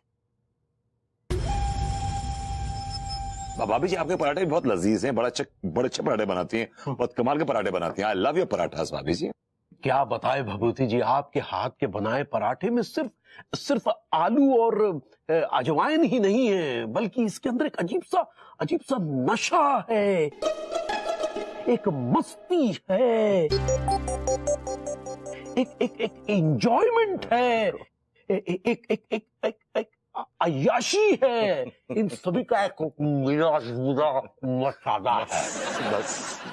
भाभी जी, आपके पराठे भी बहुत लजीज हैं, बड़े अच्छे पराठे बनाती हैं, बहुत कमाल के पराठे बनाती हैं। आई लव योर पराठास भाभी जी। क्या बताए भभूति जी, आपके हाथ के बनाए पराठे में सिर्फ आलू और अजवाइन ही नहीं है, बल्कि इसके अंदर एक अजीब सा नशा है, एक मस्ती है, एक एंजॉयमेंट है, एक अय्याशी है। इन सभी का एक मिला-जुला मसाला है।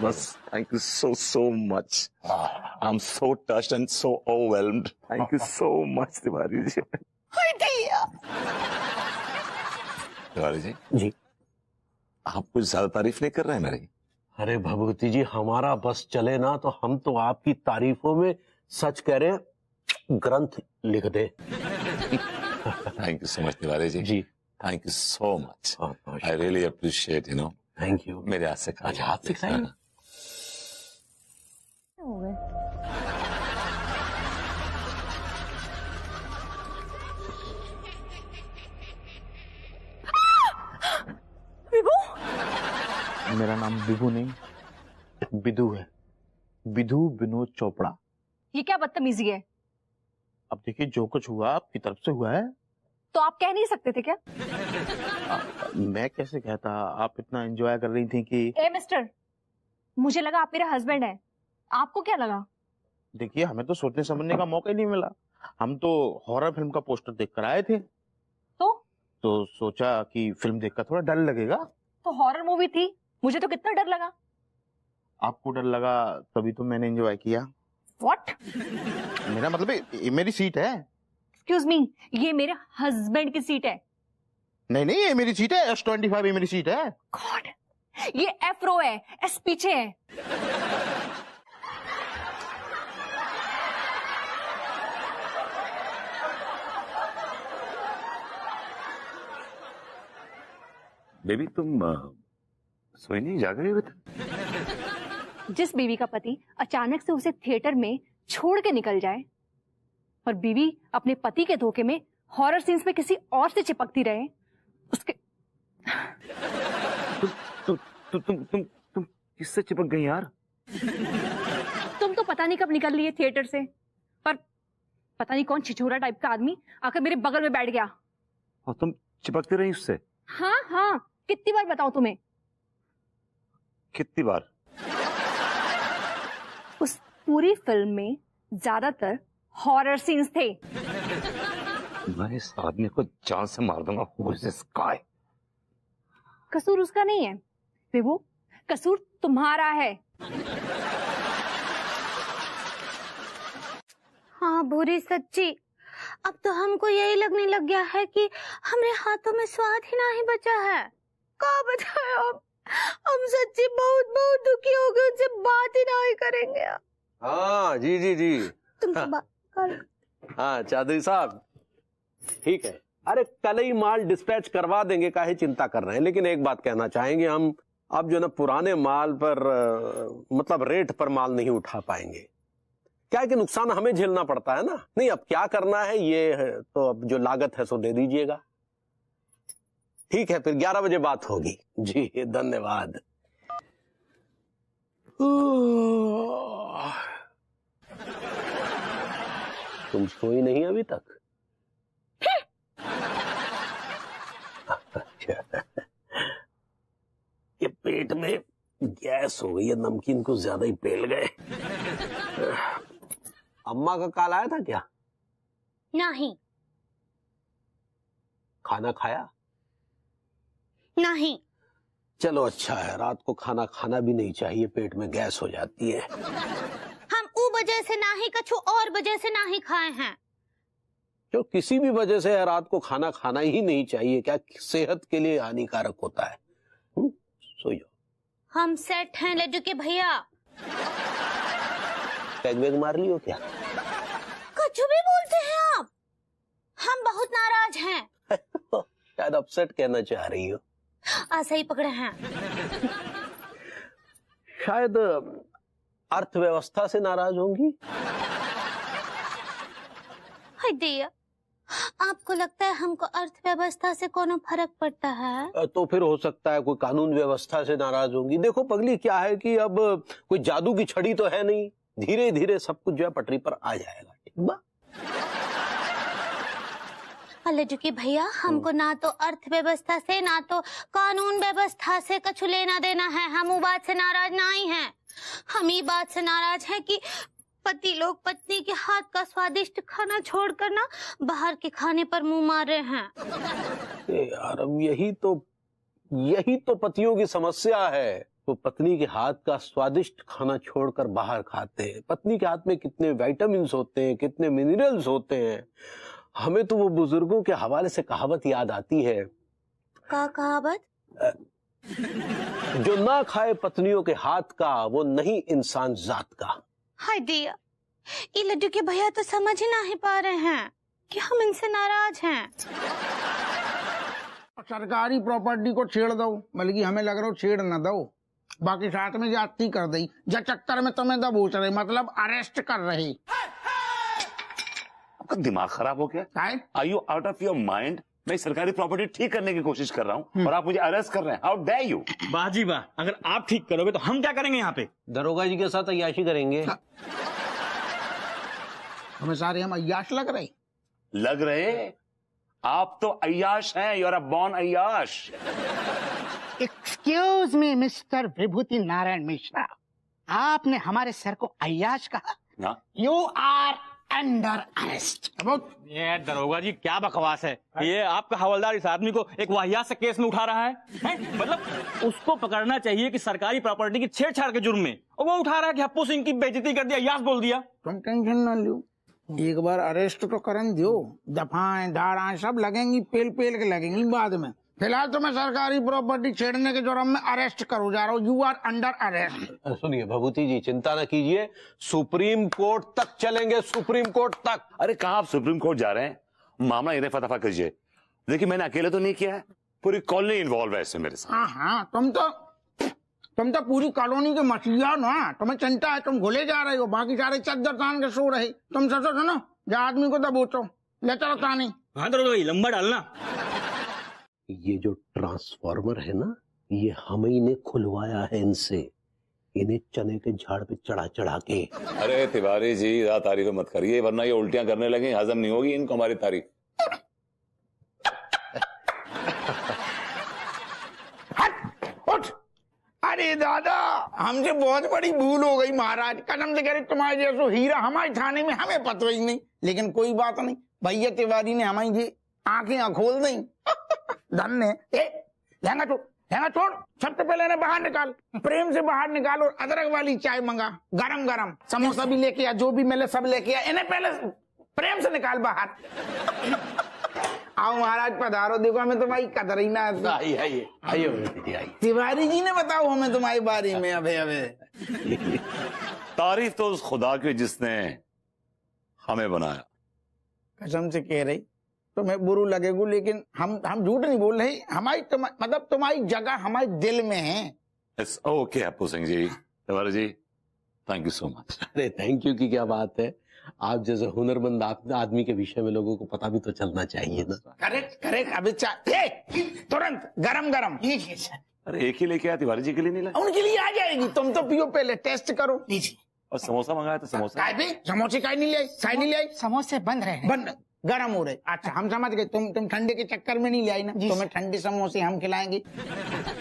बस thank you so much. I'm so touched and so overwhelmed. Thank you so much Tiwari ji. Tiwari ji, आप कुछ ज्यादा तारीफ नहीं कर रहे हैं मेरी? अरे भभूति जी, हमारा बस चले ना तो हम तो आपकी तारीफों में सच कह रहे हैं ग्रंथ लिख दे। Thank you so much Tiwari ji. जी thank you so much. I really appreciate, you know. Thank you. मेरे हाथ से खाइए। हाथ से खाइए। मेरा नाम विभू नहीं, विधु है। विधु विनोद चोपड़ा। ये क्या बदतमीजी है? अब देखिए, जो कुछ हुआ आपकी तरफ से हुआ है। तो आप कह नहीं सकते थे क्या? मैं कैसे कहता, आप इतना एंजॉय कर रही थी कि। ए मिस्टर, मुझे लगा आप मेरा हस्बैंड है, आपको क्या लगा? देखिए, हमें तो सोचने समझने का मौका ही नहीं मिला। हम तो हॉरर फिल्म का पोस्टर देखकर आए थे, तो सोचा कि फिल्म देखकर थोड़ा डर लगेगा। तो हॉरर मूवी थी, मुझे तो कितना डर लगा। आपको डर लगा तभी तो मैंने एंजॉय किया। व्हाट? मेरा मतलब ये मेरी सीट है। एक्सक्यूज मी, ये मेरे हस्बैंड की सीट है। नहीं, ये मेरी सीट है। S25 ये मेरी सीट है। गॉड, ये F रो है, S पीछे है। बेबी, तुम सोई नहीं, जाग रही हो? जिस बीवी का पति अचानक से उसे थिएटर में छोड़ के निकल जाए और बीवी अपने पति के धोखे में हॉरर सीन्स में किसी और से चिपकती रहे, उसके तुम किससे चिपक गई यार? तुम तो पता नहीं कब निकल लिए थिएटर से, पर पता नहीं कौन छिछोरा टाइप का आदमी आकर मेरे बगल में बैठ गया। और तुम चिपकती रही उससे? हाँ, कितनी बार बताऊं तुम्हें? कितनी बार? उस पूरी फिल्म में ज्यादातर हॉरर सीन्स थे। मैं इस आदमी को जान से मार दूंगा। Who is this guy? कसूर उसका नहीं है विभू, कसूर तुम्हारा है। हाँ भूरी सच्ची, अब तो हमको यही लगने लग गया है कि हमारे हाथों में स्वाद ही नहीं बचा है। क्या बताए अब, हम सच्ची बहुत बहुत दुखी हो गए, उनसे बात ही नहीं करेंगे। हाँ जी जी जी। तुमसे बात कर। हाँ चौधरी साहब ठीक है, अरे कल ही माल डिस्पैच करवा देंगे, काहे चिंता कर रहे हैं। लेकिन एक बात कहना चाहेंगे, हम अब जो ना पुराने माल पर मतलब रेट पर माल नहीं उठा पाएंगे। क्या है कि नुकसान हमें झेलना पड़ता है ना। नहीं अब क्या करना है ये तो अब जो लागत है सो दे दीजिएगा। ठीक है, फिर 11 बजे बात होगी जी, धन्यवाद। तुम सोई नहीं अभी तक? ये पेट में गैस हो गई है, नमकीन को ज्यादा ही पेल गए। अम्मा का कॉल आया था क्या? नहीं। खाना खाया? नहीं। चलो अच्छा है, रात को खाना खाना भी नहीं चाहिए, पेट में गैस हो जाती है। हम ऊ वजह से नहीं, कछु और वजह से नहीं खाए हैं। जो किसी भी वजह से रात को खाना खाना ही नहीं चाहिए, क्या सेहत के लिए हानिकारक होता है। सो जाओ। हम सेट हैं लड्डू के भैया। पैग वैग मार लियो क्या? कुछ भी बोलते हैं आप, हम बहुत नाराज हैं। शायद अपसेट कहना चाह रही हो। ऐसा ही पकड़े हैं। शायद अर्थव्यवस्था से नाराज होंगी। हाय दिया, आपको लगता है हमको अर्थव्यवस्था से कोनो फर्क पड़ता है? तो फिर हो सकता है कोई कानून व्यवस्था से नाराज होंगी। देखो पगली, क्या है कि अब कोई जादू की छड़ी तो है नहीं, धीरे धीरे सब कुछ जो है पटरी पर आ जाएगा। ठीक बा? लड्डू के भैया, हमको ना तो अर्थव्यवस्था से ना तो कानून व्यवस्था से कुछ लेना देना है। हम वो बात से नाराज नहीं हैं। हम ये बात से नाराज हैं कि पति लोग पत्नी के हाथ का स्वादिष्ट खाना छोड़कर ना बाहर के खाने पर मुंह मार रहे हैं। यार अब यही तो पतियों की समस्या है। वो पत्नी के हाथ का स्वादिष्ट खाना छोड़कर बाहर खाते हैं। पत्नी के हाथ में कितने विटामिन्स होते हैं, कितने मिनरल्स होते हैं। हमें तो वो बुजुर्गों के हवाले से कहावत याद आती है। क्या कहावत? जो ना खाए पत्नियों के हाथ का वो नहीं इंसान जात का। हाय दिया, ये लड्डू के भैया तो समझ ही नहीं पा रहे हैं कि हम इनसे नाराज हैं। सरकारी प्रॉपर्टी को छेड़ दो, बल्कि हमें लग रहा हो छेड़ न दो, बाकी साथ में जाती कर दी। जा चक्कर में तुम्हें दबोच रहे, मतलब अरेस्ट कर रही। आपका दिमाग खराब हो गया? Are you out of your mind? मैं सरकारी प्रॉपर्टी ठीक करने की कोशिश कर रहा हूँ और आप मुझे अरेस्ट कर रहे हैं। How dare you? वाह जी वाह, अगर आप ठीक करोगे तो हम क्या करेंगे यहाँ पे? दरोगा जी के साथ अय्याशी करेंगे। हमें सारे हम अय्याश लग रहे? लग रहे? आप तो अय्याश हैं। यू आर अ बॉर्न अय्याश। Excuse me mister Vibhuti Narayan Mishra, आपने हमारे सर को अय्याश कहा? You are under arrest. ये दरोगा जी क्या बकवास है ये? आपका हवलदार इस आदमी को एक वाहियात से केस में उठा रहा है? मतलब उसको पकड़ना चाहिए कि सरकारी प्रॉपर्टी की छेड़छाड़ के जुर्म में, और वो उठा रहा है कि हप्पू सिंह की बेइज्जती कर दिया, अय्याश बोल दिया। तुम टेंशन ना लो, एक बार अरेस्ट तो करन दो। दफाएं धाराएं सब लगेंगी, पेल पेल के लगेंगी बाद में। फिलहाल तो मैं सरकारी प्रॉपर्टी छेड़ने के जुर्म में अरेस्ट करूँ जा रहा हूँ। You are under arrest. सुनिए भभूति जी, चिंता न कीजिए, सुप्रीम कोर्ट तक चलेंगे, सुप्रीम कोर्ट तक। अरे कहाँ आप सुप्रीम कोर्ट जा रहे हैं? मामला इन्हें फटाफट कीजिए। देखिए मैंने अकेले तो नहीं किया है, पूरी कॉलोनी इन्वॉल्व है इसमें मेरे साथ। हाँ हाँ, तुम तो पूरी कॉलोनी के मछलियां ना, तुम्हें चिंता है, तुम घुले जा रहे हो, बाकी सारे चद्दर तान के सो रहे। तुम सोचो सुनो, जा आदमी को दबोचो, ले चलो तानी। हाँ दरोगा जी, लंबा डालना। ये जो ट्रांसफार्मर है ना, ये हम ही ने खुलवाया है इनसे, इन्हें चने के झाड़ पे चढ़ा चढ़ा के। अरे तिवारी जी ज्यादा तारीफ मत करिए, वरना ये उल्टियां करने लगे, हजम नहीं होगी इनको हमारी तारीफ। अरे दादा, हमसे बहुत बड़ी भूल हो गई महाराज। कसम से कह रहे, तुम्हारे जैसो हीरा हमारे थाने में हमें पता ही नहीं। लेकिन कोई बात नहीं, भैया तिवारी ने हमारी ये आंखें खोल दी। धन्य। लहंगा तो लहंगा छोड़, सबसे पहले इन्हें बाहर निकाल, प्रेम से बाहर निकाल और अदरक वाली चाय मंगा, गरम गरम, समोसा भी लेके आ, जो भी मिले सब लेके आ, इन्हें पहले प्रेम से निकाल बाहर। आओ महाराज पधारो, देखो हमें तुम्हारी कदर ही ना आती। आइए तिवारी जी ने बताओ हमें तुम्हारी बारे में। अबे तारीफ तो उस खुदा की जिसने हमें बनाया। कसम से कह रही तुम्हें बुरू लगेगू, लेकिन हम झूठ नहीं बोल रहे, हमारी मतलब तुम्हारी जगह हमारे दिल में है। It's okay Appu Singh ji, Tiwari ji, thank you so much. अरे थैंक यू की क्या बात है, आप जैसे हुनरमंद आदमी के विषय में लोगों को पता भी तो चलना चाहिए ना। करेक्ट अभी चाय तुरंत गरम गरम। अरे एक ही लेके आया, तिवारी जी के लिए नहीं लाया? उनके लिए आ जाएगी, तुम तो पियो पहले, टेस्ट करो। लीजिए। और समोसा मंगाया तो समोसा समोसे काहे नहीं ले आई? समोसे बंद रहे, बंद गरम हो रहे। अच्छा हम समझ गए, तुम ठंडे के चक्कर में नहीं ले आई ना, तुम्हें ठंडे समोसे हम खिलाएंगे।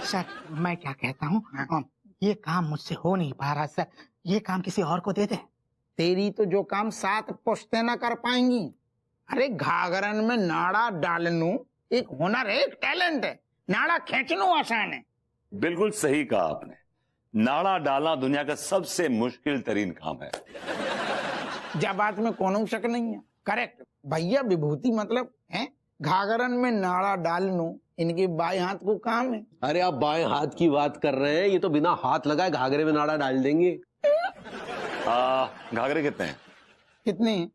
सर मैं क्या कहता हूँ, ये काम मुझसे हो नहीं पा रहा सर, ये काम किसी और को दे दे। तेरी तो जो काम 7 पुश्तें ना कर पाएंगी। अरे घाघरन में नाड़ा डालनू एक हुनर है, एक टैलेंट है, नाड़ा खींचना आसान है। बिल्कुल सही कहा आपने, नाड़ा डालना दुनिया का सबसे मुश्किल तरीन काम है। जब बात में कोनो शक नहीं है। करेक्ट भैया, विभूति मतलब है घाघरन में नाड़ा डालनू इनके बाएं हाथ को काम है। अरे आप बाएं हाथ की बात कर रहे हैं, ये तो बिना हाथ लगाए घाघरे में नाड़ा डाल देंगे। घाघरे कितने हैं? कितने?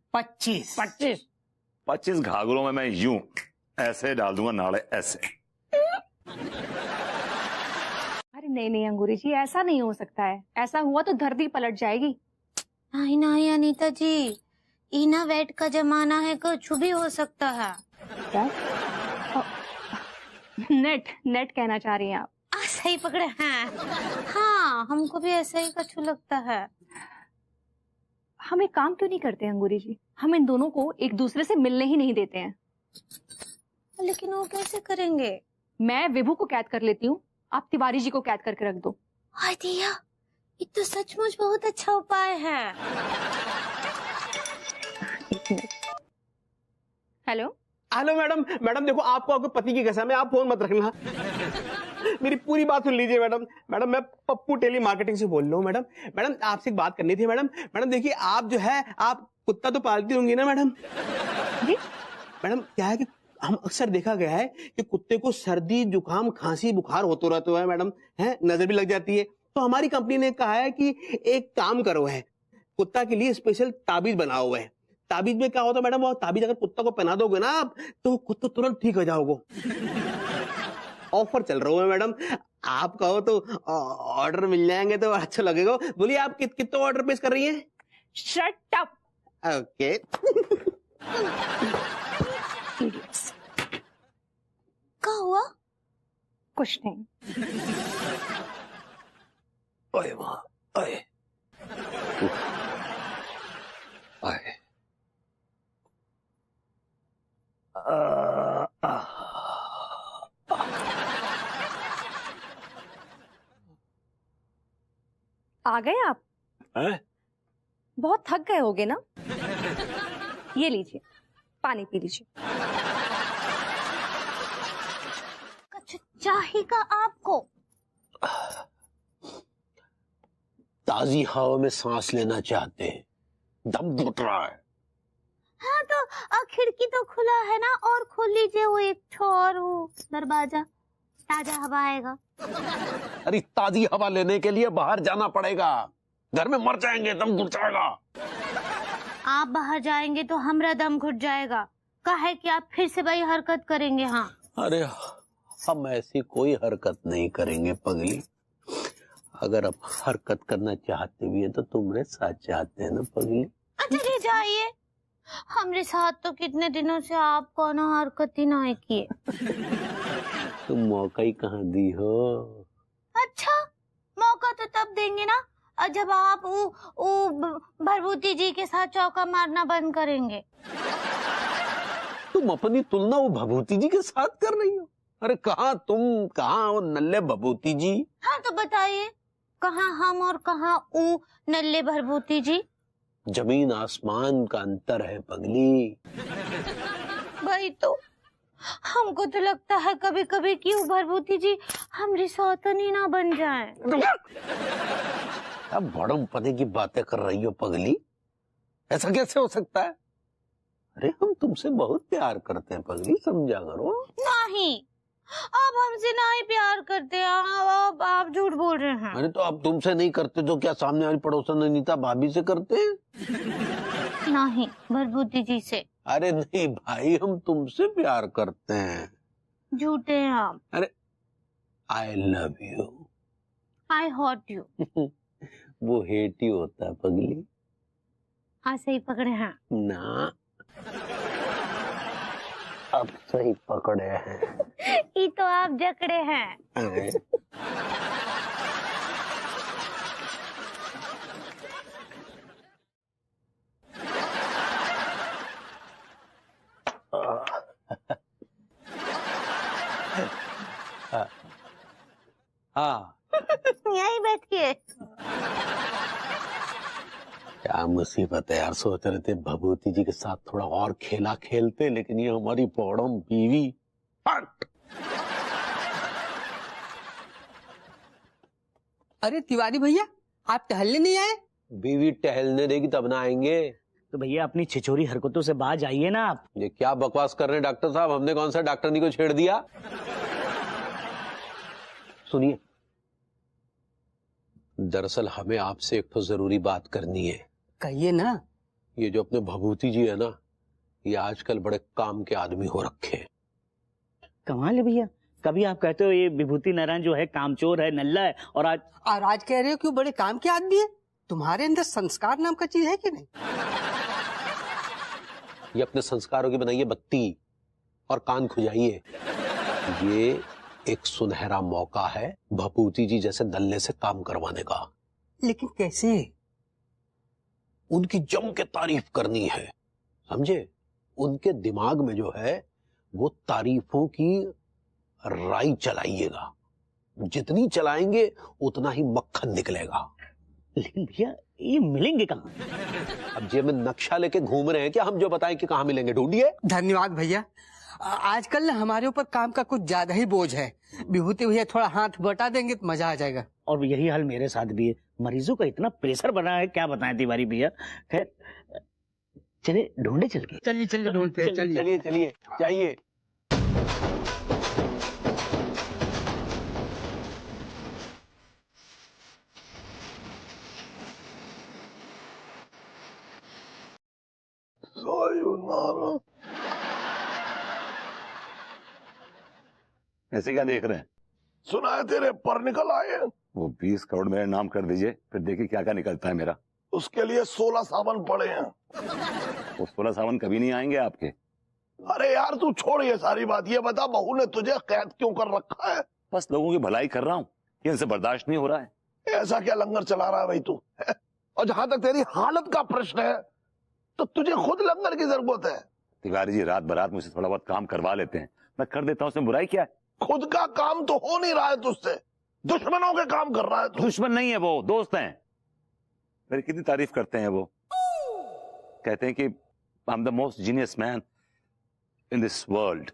25 घाघरों में मैं यूं ऐसे डाल दूंगा नाड़े, ऐसे। अरे नहीं अंगूरी जी, ऐसा नहीं हो सकता है, ऐसा हुआ तो धरती पलट जाएगी। नहीं अनीता जी, इना वेट का जमाना है, कुछ भी हो सकता है। नेट कहना चाह रही हैं आप? सही पकड़े हैं। हाँ हमको भी ऐसा ही कुछ लगता है। हम एक काम क्यों नहीं करते अंगूरी जी, हम इन दोनों को एक दूसरे से मिलने ही नहीं देते हैं। लेकिन वो कैसे करेंगे? मैं विभू को कैद कर लेती हूँ, आप तिवारी जी को कैद करके रख दो। हाय दिया, ये तो सचमुच बहुत अच्छा उपाय है। हेलो मैडम देखो, आपको आपके पति की कसम है, आप फोन मत रखना। मेरी पूरी बात सुन लीजिए मैडम, मैं पप्पू टेली मार्केटिंग से बोल रहा हूँ। मैडम आपसे एक बात करनी थी। मैडम देखिए, आप जो है आप कुत्ता तो पालती होंगी ना मैडम? मैडम क्या है कि हम अक्सर देखा गया है कि कुत्ते को सर्दी जुकाम खांसी बुखार होता रहता है मैडम, है नजर भी लग जाती है। तो हमारी कंपनी ने कहा है कि एक काम करो, है कुत्ता के लिए स्पेशल ताबीज बना हुआ है। ताबीज में क्या होता है मैडम, वो ताबीज अगर कुत्ता को पहना दोगे ना आप, तो कुत्ता तुरंत ठीक हो जाओगे। ऑफर चल रहा है मैडम, आप कहो तो ऑर्डर मिल जाएंगे तो अच्छा लगेगा। बोलिए आप कितना ऑर्डर प्लेस कर रही हैं? Shut up. ओके। क्या हुआ? कुछ नहीं। ओए मां, ओए ओए, आ गए आप? बहुत थक गए होगे ना? ये लीजिए, पानी पी लीजिए। चाहिएगा आपको? ताजी हवा में सांस लेना चाहते हैं, दम घुट रहा है। हाँ तो खिड़की तो खुला है ना, और खोल लीजिए वो एक ठोर वो दरवाजा, ताजा हवा आएगा। अरे ताजी हवा लेने के लिए बाहर जाना पड़ेगा, घर में मर जाएंगे, दम घुट जाएगा। आप बाहर जाएंगे तो हमरा दम घुट जाएगा। काहे कि आप फिर से वही हरकत करेंगे। हाँ अरे हम ऐसी कोई हरकत नहीं करेंगे पगली। अगर आप हरकत करना चाहते भी है तो तुम्हारे साथ चाहते हैं ना पगली। अच्छा जाइए, हमरे साथ तो कितने दिनों से आप कोनो हरकत ही ना किए। तुम मौका ही कहाँ दी हो। अच्छा मौका तो तब देंगे ना जब आप भरभूति जी के साथ चौका मारना बंद करेंगे। तुम अपनी तुलना वो भभूति जी के साथ कर रही हो? अरे कहाँ तुम, कहाँ वो नल्ले भभूति जी? हाँ तो बताइए, कहाँ हम और कहाँ वो नल्ले भरभूति जी? जमीन आसमान का अंतर है पगली। भाई तो हमको तो लगता है कभी कभी कि भरभूति जी हमारी सौतनी ना बन जाए। अब बड़म पते की बातें कर रही हो पगली, ऐसा कैसे हो सकता है? अरे हम तुमसे बहुत प्यार करते हैं पगली, समझा करो। नहीं, आप हमसे ना ही प्यार करते हैं, आप झूठ बोल रहे हैं। अरे तो अब तुमसे नहीं करते तो क्या सामने वाली पड़ोसन अनीता भाभी से करते हैं? नहीं, भरभूति जी से। अरे नहीं भाई, हम तुमसे प्यार करते हैं। झूठे हैं आप। अरे I love you. I hot you. वो हेट यू होता है पगली। हाँ सही पकड़े हैं ना, अब सही पकड़े हैं। ये तो आप जकड़े हैं। हाँ यही बैठिए। क्या मुसीबत है यार, सोच रहे थे भभूति जी के साथ थोड़ा और खेला खेलते, लेकिन ये हमारी बॉडम बीवी हट। अरे तिवारी भैया, आप टहलने नहीं आए? बीवी टहलने देगी तब ना आएंगे। तो भैया अपनी छिछोरी हरकतों से बाज आइए ना आप। ये क्या बकवास कर रहे हैं डॉक्टर साहब, हमने कौन सा डॉक्टरनी को छेड़ दिया? सुनिए, दरअसल हमें आपसे एक तो जरूरी बात करनी है। कहिए ना। ये जो अपने भभूति जी है ना, ये आजकल बड़े काम के आदमी हो रखे हैं। कमाल है भैया, कभी आप कहते हो ये विभूति नारायण जो है कामचोर है, नल्ला है, और आज कह रहे हो कि बड़े काम के आदमी है। तुम्हारे अंदर संस्कार नाम का चीज है कि नहीं? ये अपने संस्कारों की बनाइए बत्ती और कान खुजाइए। ये एक सुनहरा मौका है भभूति जी जैसे दल्ले से काम करवाने का। लेकिन कैसे? उनकी जम के तारीफ करनी है, समझे? उनके दिमाग में जो है वो तारीफों की राई चलाइएगा। जितनी चलाएंगे उतना ही मक्खन निकलेगा। लेकिन भैया ये मिलेंगे कहाँ? अब जेब में नक्शा लेके घूम रहे हैं क्या हम जो बताएं कि कहाँ मिलेंगे? ढूंढिए। धन्यवाद भैया। आजकल ना हमारे ऊपर काम का कुछ ज्यादा ही बोझ है। विभूति भैया थोड़ा हाथ बटा देंगे तो मजा आ जाएगा। और यही हाल मेरे साथ भी है, मरीजों का इतना प्रेशर बना है, क्या बताएं तिवारी भैया। खैर चलिए ढूंढे चल के। चलिए ढूंढते, चलिए चाहिए। ऐसे क्या देख रहे हैं? सुना है तेरे पर निकल आए हैं। वो 20 करोड़ मेरे नाम कर दीजिए, फिर देखिए क्या क्या निकलता है मेरा। उसके लिए 16 सावन पड़े हैं। वो 16 सावन कभी नहीं आएंगे आपके। अरे यार तू छोड़ ये सारी बात, ये बता बहू ने तुझे कैद क्यों कर रखा है? बस लोगों की भलाई कर रहा हूँ, ये इनसे बर्दाश्त नहीं हो रहा है। ऐसा क्या लंगर चला रहा है भाई तू? और जहां तक तेरी हालत का प्रश्न है तो तुझे खुद लंगर की जरूरत है। तिवारी जी रात बरात मुझसे थोड़ा बहुत काम करवा लेते हैं, मैं कर देता हूँ, उसमें बुराई क्या है? खुद का काम तो हो नहीं रहा है तुझसे, दुश्मनों के काम कर रहा है तू। दुश्मन नहीं है वो, दोस्त हैं। मेरी कितनी तारीफ करते हैं वो, कहते हैं कि I am the most genius man in this world.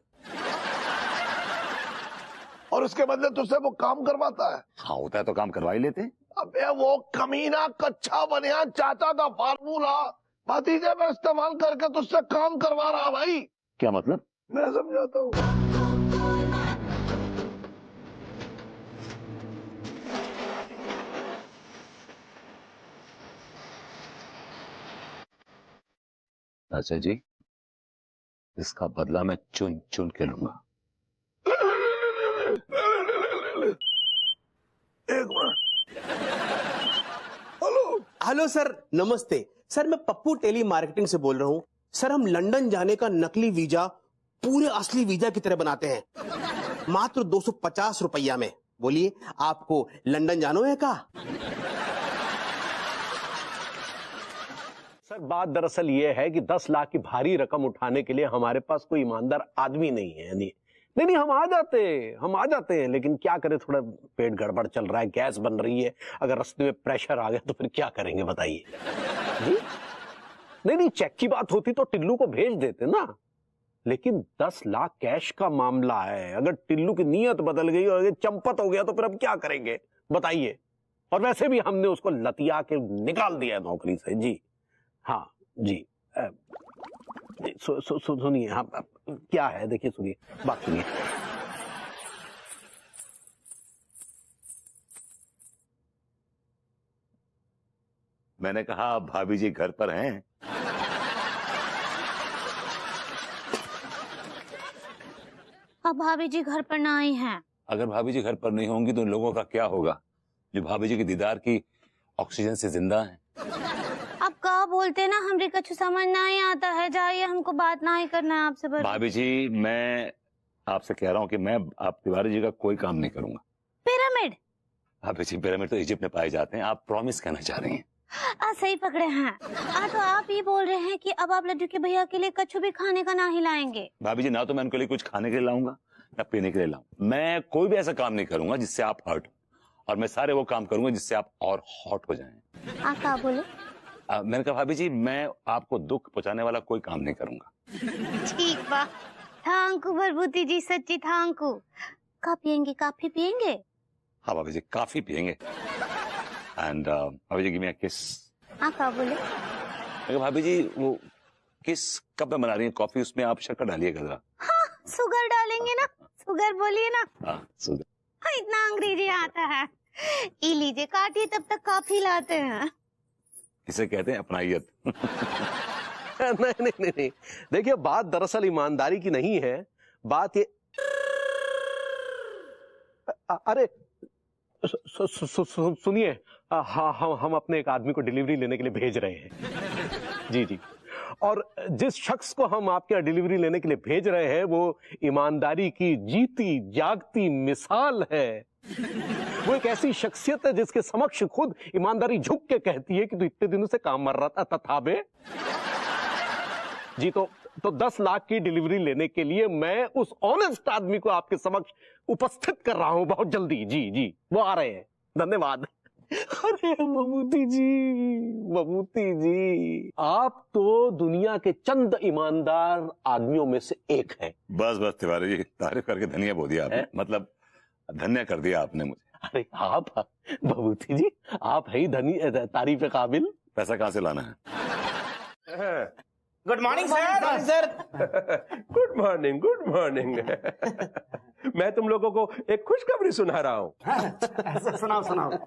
और उसके बदले तुझसे वो काम करवाता है? हाँ होता है तो काम करवा ही लेते हैं। अबे वो कमीना कच्चा बनिया चाहता था फार्मूला भतीजे में इस्तेमाल करके तुझसे काम करवा रहा भाई। क्या मतलब? मैं समझाता हूँ। अच्छा जी, इसका बदला मैं चुन चुन के लूंगा। एक मिनट। हेलो सर, नमस्ते सर, मैं पप्पू टेली मार्केटिंग से बोल रहा हूँ। सर हम लंदन जाने का नकली वीजा पूरे असली वीजा की तरह बनाते हैं, मात्र 250 रुपया में। बोलिए आपको लंदन जानो है का? सर बात दरअसल ये है कि 10 लाख की भारी रकम उठाने के लिए हमारे पास कोई ईमानदार आदमी नहीं है। नहीं हम आ जाते हैं, लेकिन क्या करें, थोड़ा पेट गड़बड़ चल रहा है, गैस बन रही है, अगर रास्ते में प्रेशर आ गया तो फिर क्या करेंगे बताइए जी? नहीं चेक की बात होती तो टिल्लू को भेज देते ना। लेकिन 10 लाख कैश का मामला है। अगर टिल्लू की नीयत बदल गई और चंपत हो गया तो फिर अब क्या करेंगे बताइए। और वैसे भी हमने उसको लतिया के निकाल दिया नौकरी से। जी हाँ जी, सुनिए। हाँ क्या है, देखिए सुनिए, बात सुनिए। मैंने कहा भाभी जी घर पर हैं? अब भाभी जी घर पर ना आई हैं। अगर भाभी जी घर पर नहीं होंगी तो उन लोगों का क्या होगा जो भाभी जी के दीदार की ऑक्सीजन से जिंदा हैं? अब क्या बोलते ना, हमरे कुछ समझ ना ही आता है। जाइए, हमको बात ना ही करना है आपसे। भाभी जी मैं आपसे कह रहा हूँ कि मैं आप तिवारी जी का कोई काम नहीं करूंगा। पिरामिड? भाभी जी पिरामिड तो इजिप्ट में पाए जाते हैं, आप प्रॉमिस कहना चाह रही हैं? सही पकड़े हैं। तो आप ये बोल रहे हैं कि अब आप लड्डू के भैया के लिए कछु भी खाने का ना ही लाएंगे? भाभी जी ना तो मैं उनके लिए कुछ खाने के लिए लाऊंगा ना पीने के लिए लाऊंगा। मैं कोई भी ऐसा काम नहीं करूंगा जिससे आप हर्ट, और मैं सारे वो काम करूंगा जिससे आप और हॉट हो जाएं। आप क्या बोले? मैंने कहा भाभी जी मैं आपको दुख पहुंचाने वाला कोई काम नहीं करूंगा। ठीक बा। थैंक यू भरभूति जी, सच्ची थैंक यू। कब पियेंगे? काफी पियेंगे? हाँ भाभी जी काफी पियेंगे। एंड भाभी जी गिव मी अ किस। आप क्या बोले? भाभी जी वो किस कप में बना रही है कॉफी, उसमें आप शक्कर डालिएगा जरा। हाँ, शुगर डालेंगे ना। शुगर बोलिए ना। हाँ शुगर। हाँ, इतना अंग्रेजी आता है। ई लीजिए, काटिए, तब तक काफी लाते हैं। इसे कहते हैं अपनाइयत। नहीं, देखिए बात दरअसल ईमानदारी की नहीं है। बात ये, अरे सुनिए, हाँ हम अपने एक आदमी को डिलीवरी लेने के लिए भेज रहे हैं। जी जी, और जिस शख्स को हम आपके यहाँ डिलीवरी लेने के लिए भेज रहे हैं वो ईमानदारी की जीती जागती मिसाल है। वो एक ऐसी शख्सियत है जिसके समक्ष खुद ईमानदारी झुक के कहती है कि तू इतने दिनों से काम मर रहा था तथाबे। जी तो 10 लाख की डिलीवरी लेने के लिए मैं उस ऑनेस्ट आदमी को आपके समक्ष उपस्थित कर रहा हूं बहुत जल्दी। जी जी, वो आ रहे हैं। धन्यवाद। अरे ममूती जी, आप तो दुनिया के चंद ईमानदार आदमियों में से एक हैं। बस बस तिवारी जी, तारीफ करके धन्य बोल दिया आपने, मतलब धन्य कर दिया आपने मुझे। अरे आप ममूती जी, आप है ही धनी तारीफ के काबिल। पैसा कहाँ से लाना है? Good morning sir. Good morning, good morning. मैं तुम लोगों को एक खुशखबरी सुना रहा हूँ। सुनाओ।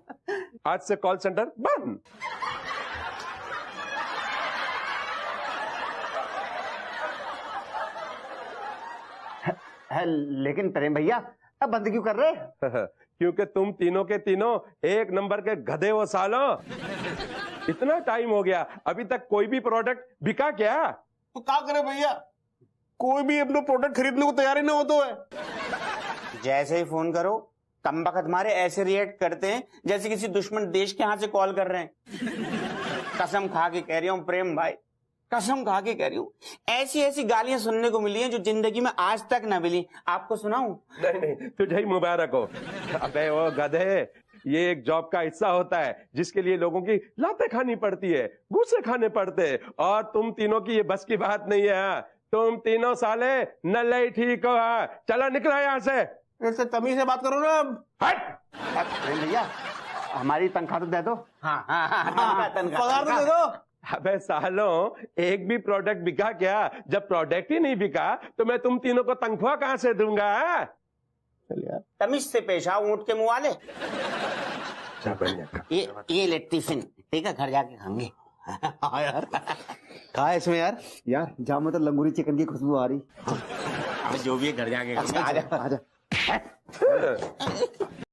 आज से कॉल सेंटर बंद। लेकिन प्रेम भैया अब बंद क्यों कर रहे? क्योंकि तुम तीनों के तीनों एक नंबर के गधे हो सालो। इतना टाइम हो गया, अभी तक कोई भी प्रोडक्ट बिका क्या? तो क्या करे भैया, कोई भी अपना प्रोडक्ट खरीदने को तैयार ही ना हो तो है। जैसे ही फोन करो कम बखत मारे ऐसे रिएक्ट करते हैं जैसे किसी दुश्मन देश के हाथ से कॉल कर रहे हैं। कसम खा के कह रही हूँ प्रेम भाई, कसम खा के कह रही हूँ, ऐसी ऐसी गालियां सुनने को मिली हैं जो जिंदगी में आज तक ना मिली। आपको सुनाऊं? नहीं, तुझे ही मुबारक हो। अबे वो गधे, ये एक जॉब का हिस्सा होता है जिसके लिए लोगों की लातें खानी पड़ती है, गुस्से खाने पड़ते हैं, और तुम तीनों की ये बस की बात नहीं है। तुम तीनों साले नल्ले ही ठीक हो। चलो निकलो यहाँ से। तमीज से बात करो ना। हट भैया, हमारी तनख्वाह तो दे दो। हाँ, पगार तो दे दो। अबे सालों, एक भी प्रोडक्ट बिका क्या? जब प्रोडक्ट ही नहीं बिका तो मैं तुम तीनों को तनख्वाह कहाँ से दूंगा? तमीज से पेश आओ, ऊँट के मुँह वाले। ये ले टिफिन, ठीक है, घर जाके खाएंगे। हाँ यार, कहा है इसमें यार जहाँ मतलब लंगूरी चिकन की खुशबू आ रही। जो भी है घर जाके खाएंगे। आजा।